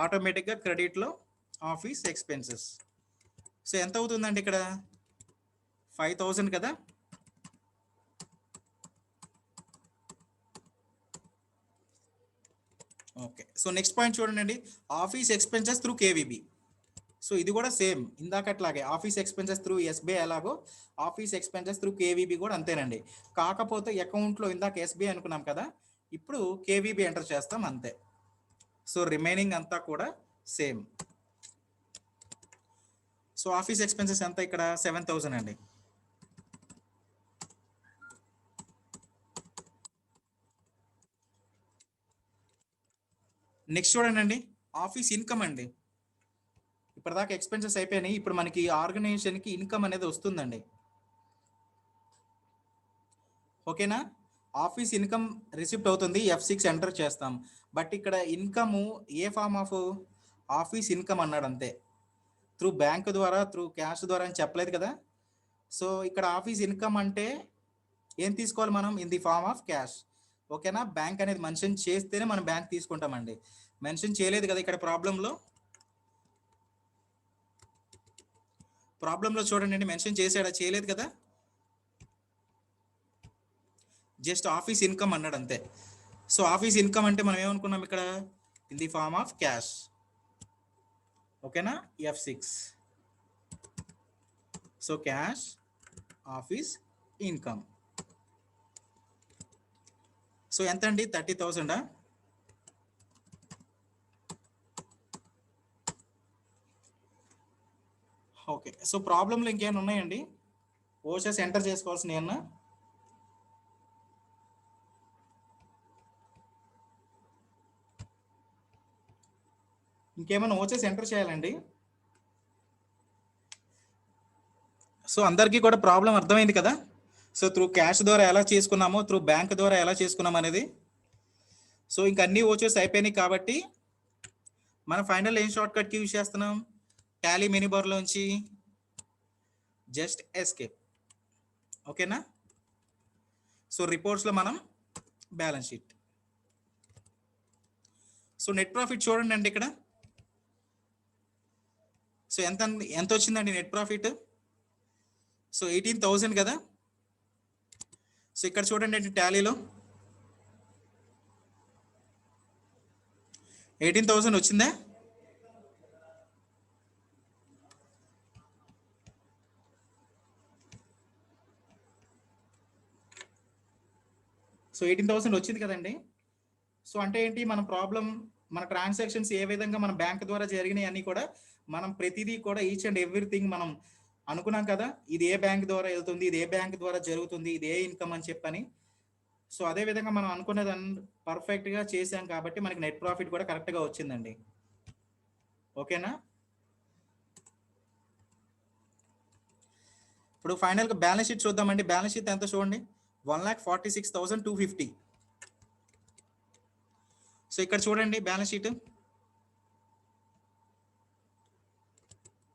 ఆటోమేటిక్గా క్రెడిట్లో ఆఫీస్ ఎక్స్పెన్సెస్. సో ఎంత అవుతుందండి ఇక్కడ? 5,000 కదా. ఓకే. సో నెక్స్ట్ పాయింట్ చూడండి, office expenses through KVB. So ఇది కూడా సేమ్ ఇందాకట్లాగే ఆఫీస్ ఎక్స్పెన్సెస్ త్రూ ఎస్బీఐ ఎలాగో ఆఫీస్ ఎక్స్పెన్సెస్ త్రూ కేవీబీ కూడా అంతేనండి. కాకపోతే అకౌంట్లో ఇందాక ఎస్బీఐ అనుకున్నాం కదా, ఇప్పుడు కేవీబీ ఎంటర్ చేస్తాం అంతే. సో రిమైనింగ్ అంతా కూడా సేమ్. సో ఆఫీస్ ఎక్స్పెన్సెస్ ఎంత ఇక్కడ? 7,000 అండి. నెక్స్ట్ చూడండి, ఆఫీస్ ఇన్కమ్ అండి. ఇప్పటిదాకా ఎక్స్పెన్సెస్ అయిపోయినాయి, ఇప్పుడు మనకి ఆర్గనైజేషన్కి ఇన్కమ్ అనేది వస్తుందండి. ఓకేనా. ఆఫీస్ ఇన్కమ్ రిసిప్ట్ అవుతుంది, F6 ఎంటర్ చేస్తాం. బట్ ఇక్కడ ఇన్కమ్ ఏ ఫార్మ్ ఆఫ్ ఆఫీస్ ఇన్కమ్ అన్నాడు అంతే. త్రూ బ్యాంక్ ద్వారా, త్రూ క్యాష్ ద్వారా అని చెప్పలేదు కదా. సో ఇక్కడ ఆఫీస్ ఇన్కమ్ అంటే ఏం తీసుకోవాలి మనం? In the form of cash. ఓకేనా. బ్యాంక్ అనేది మెన్షన్ చేస్తేనే మనం బ్యాంక్ తీసుకుంటామండి. మెన్షన్ చేయలేదు కదా ఇక్కడ ప్రాబ్లంలో చూడండి, మెన్షన్ చేసాడా? చేయలేదు కదా. జస్ట్ ఆఫీస్ ఇన్కమ్ అన్నాడు అంతే. సో ఆఫీస్ ఇన్కమ్ అంటే మనం ఏమనుకున్నాం ఇక్కడ? In the form of cash. ఓకేనా. F6. So cash office income. So ఎంత అండి? 30,000. ఓకే. సో ప్రాబ్లంలో ఇంకేమైనా ఉన్నాయండి? ఓచెస్ ఎంటర్ చేసుకోవాల్సిన ఏమన్నా? ఇంకేమైనా ఓచెస్ ఎంటర్ చేయాలండి? సో అందరికీ కూడా ప్రాబ్లం అర్థమైంది కదా. సో త్రూ క్యాష్ ద్వారా ఎలా చేసుకున్నామో, త్రూ బ్యాంక్ ద్వారా ఎలా చేసుకున్నాం అనేది. సో ఇంక అన్ని ఓచెస్ అయిపోయినాయి కాబట్టి మన ఫైనల్ ఏం షార్ట్ కట్కి యూజ్ చేస్తున్నాం? టాలీ మెనూ బార్లోంచి జస్ట్ ఎస్కేప్. ఓకేనా. సో రిపోర్ట్స్లో మనం balance sheet. So net profit చూడండి అండి ఇక్కడ. సో ఎంత వచ్చిందండి నెట్ ప్రాఫిట్? సో 18,000 కదా. సో ఇక్కడ చూడండి అండి టాలీలో 18,000 వచ్చిందా? సో 18,000 వచ్చింది కదండి. సో అంటే ఏంటి, మన మన ట్రాన్సాక్షన్స్ ఏ విధంగా మన బ్యాంక్ ద్వారా జరిగినాయి అన్ని కూడా మనం ప్రతిదీ కూడా ఈచ్ అండ్ ఎవ్రీథింగ్ మనం అనుకున్నాం కదా, ఇది ఏ బ్యాంక్ ద్వారా వెళ్తుంది, ఇది ఏ బ్యాంక్ ద్వారా జరుగుతుంది, ఇది ఏ ఇన్కమ్ అని చెప్పని. సో అదే విధంగా మనం అనుకున్నది పర్ఫెక్ట్గా చేసాం కాబట్టి మనకి నెట్ ప్రాఫిట్ కూడా కరెక్ట్గా వచ్చిందండి. ఓకేనా. ఇప్పుడు ఫైనల్గా బ్యాలెన్స్ షీట్ చూద్దామండి. బ్యాలెన్స్ షీట్ ఎంత చూడండి, 1,46,250. సో ఇక్కడ చూడండి బ్యాలెన్స్ షీట్.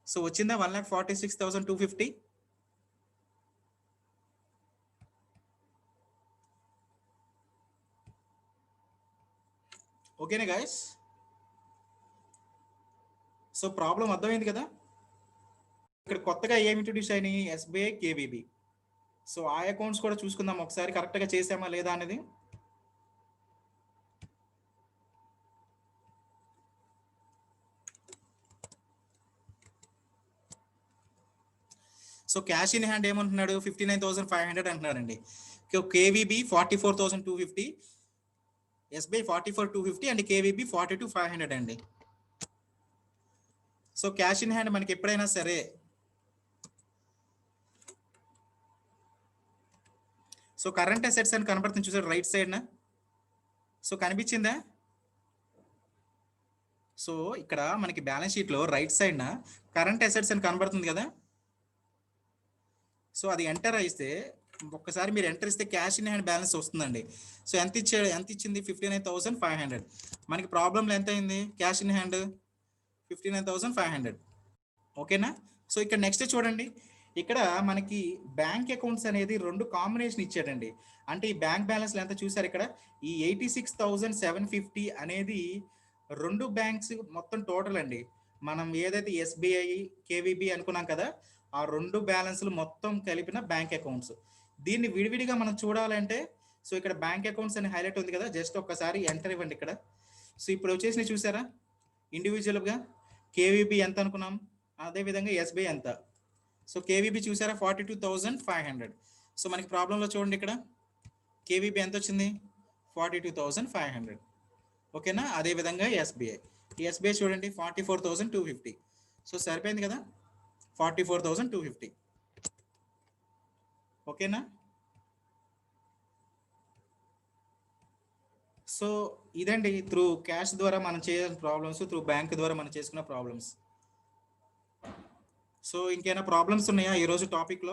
సో వచ్చిందా 1,46,250. ఓకేనా గైస్. సో ప్రాబ్లం అర్థమైంది కదా. ఇక్కడ కొత్తగా ఏమి ఇంట్రడ్యూస్ అయినాయి, ఎస్బీఐ, కేవీబీ. సో ఆ అకౌంట్స్ కూడా చూసుకుందాం ఒకసారి, కరెక్ట్గా చేసామా లేదా అనేది. సో క్యాష్ ఇన్ హ్యాండ్ ఏమంటున్నాడు, 59,500 అంటున్నారండి. కేవీబీ 44,250, ఎస్బీఐ 44,250 అండ్ కేవీబీ 42,500 అండి. సో క్యాష్ ఇన్ హ్యాండ్ మనకి ఎప్పుడైనా సరే సో కరెంట్ అసెట్స్ అని కనబడుతుంది చూసారు రైట్ సైడ్న. సో కనిపించిందా. సో ఇక్కడ మనకి బ్యాలెన్స్ షీట్లో రైట్ సైడ్న కరెంట్ అసెట్స్ అని కనబడుతుంది కదా. సో అది ఎంటర్ అయితే ఒక్కసారి మీరు ఎంటర్ ఇస్తే క్యాష్ ఇన్ హ్యాండ్ బ్యాలెన్స్ వస్తుందండి. సో ఎంత ఇచ్చింది, 59,500. మనకి ప్రాబ్లంలో ఎంత అయింది, క్యాష్ ఇన్ హ్యాండ్ 59,500. ఓకేనా. సో ఇక్కడ నెక్స్ట్ చూడండి, ఇక్కడ మనకి బ్యాంక్ అకౌంట్స్ అనేది 2 కాంబినేషన్ ఇచ్చాడండి. అంటే ఈ బ్యాంక్ బ్యాలెన్స్ ఎంత చూసారు ఇక్కడ, ఈ 86,750 అనేది 2 బ్యాంక్స్ మొత్తం టోటల్ అండి. మనం ఏదైతే ఎస్బీఐ, కేవీబీ అనుకున్నాం కదా, ఆ 2 బ్యాలెన్స్లు మొత్తం కలిపిన బ్యాంక్ అకౌంట్స్. దీన్ని విడివిడిగా మనం చూడాలంటే సో ఇక్కడ బ్యాంక్ అకౌంట్స్ అని హైలైట్ ఉంది కదా, జస్ట్ ఒక్కసారి ఎంటర్ ఇవ్వండి ఇక్కడ. సో ఇప్పుడు వచ్చేసి చూసారా ఇండివిజువల్గా కేవీబీ ఎంత అనుకున్నాం, అదేవిధంగా ఎస్బీఐ ఎంత. సో కేవీబీ చూసారా 42,500. సో మనకి ప్రాబ్లంలో చూడండి ఇక్కడ కేవీబీ ఎంత వచ్చింది, 42,500. ఓకేనా. అదేవిధంగా ఎస్బీఐ చూడండి 44,250. సో సరిపోయింది కదా, 44,250. ఓకేనా. సో ఇదండి త్రూ క్యాష్ ద్వారా మనం చేయాల్సిన ప్రాబ్లమ్స్, త్రూ బ్యాంక్ ద్వారా మనం చేసుకున్న ప్రాబ్లమ్స్. సో ఇంకేమైనా ప్రాబ్లమ్స్ ఉన్నాయా ఈరోజు టాపిక్లో?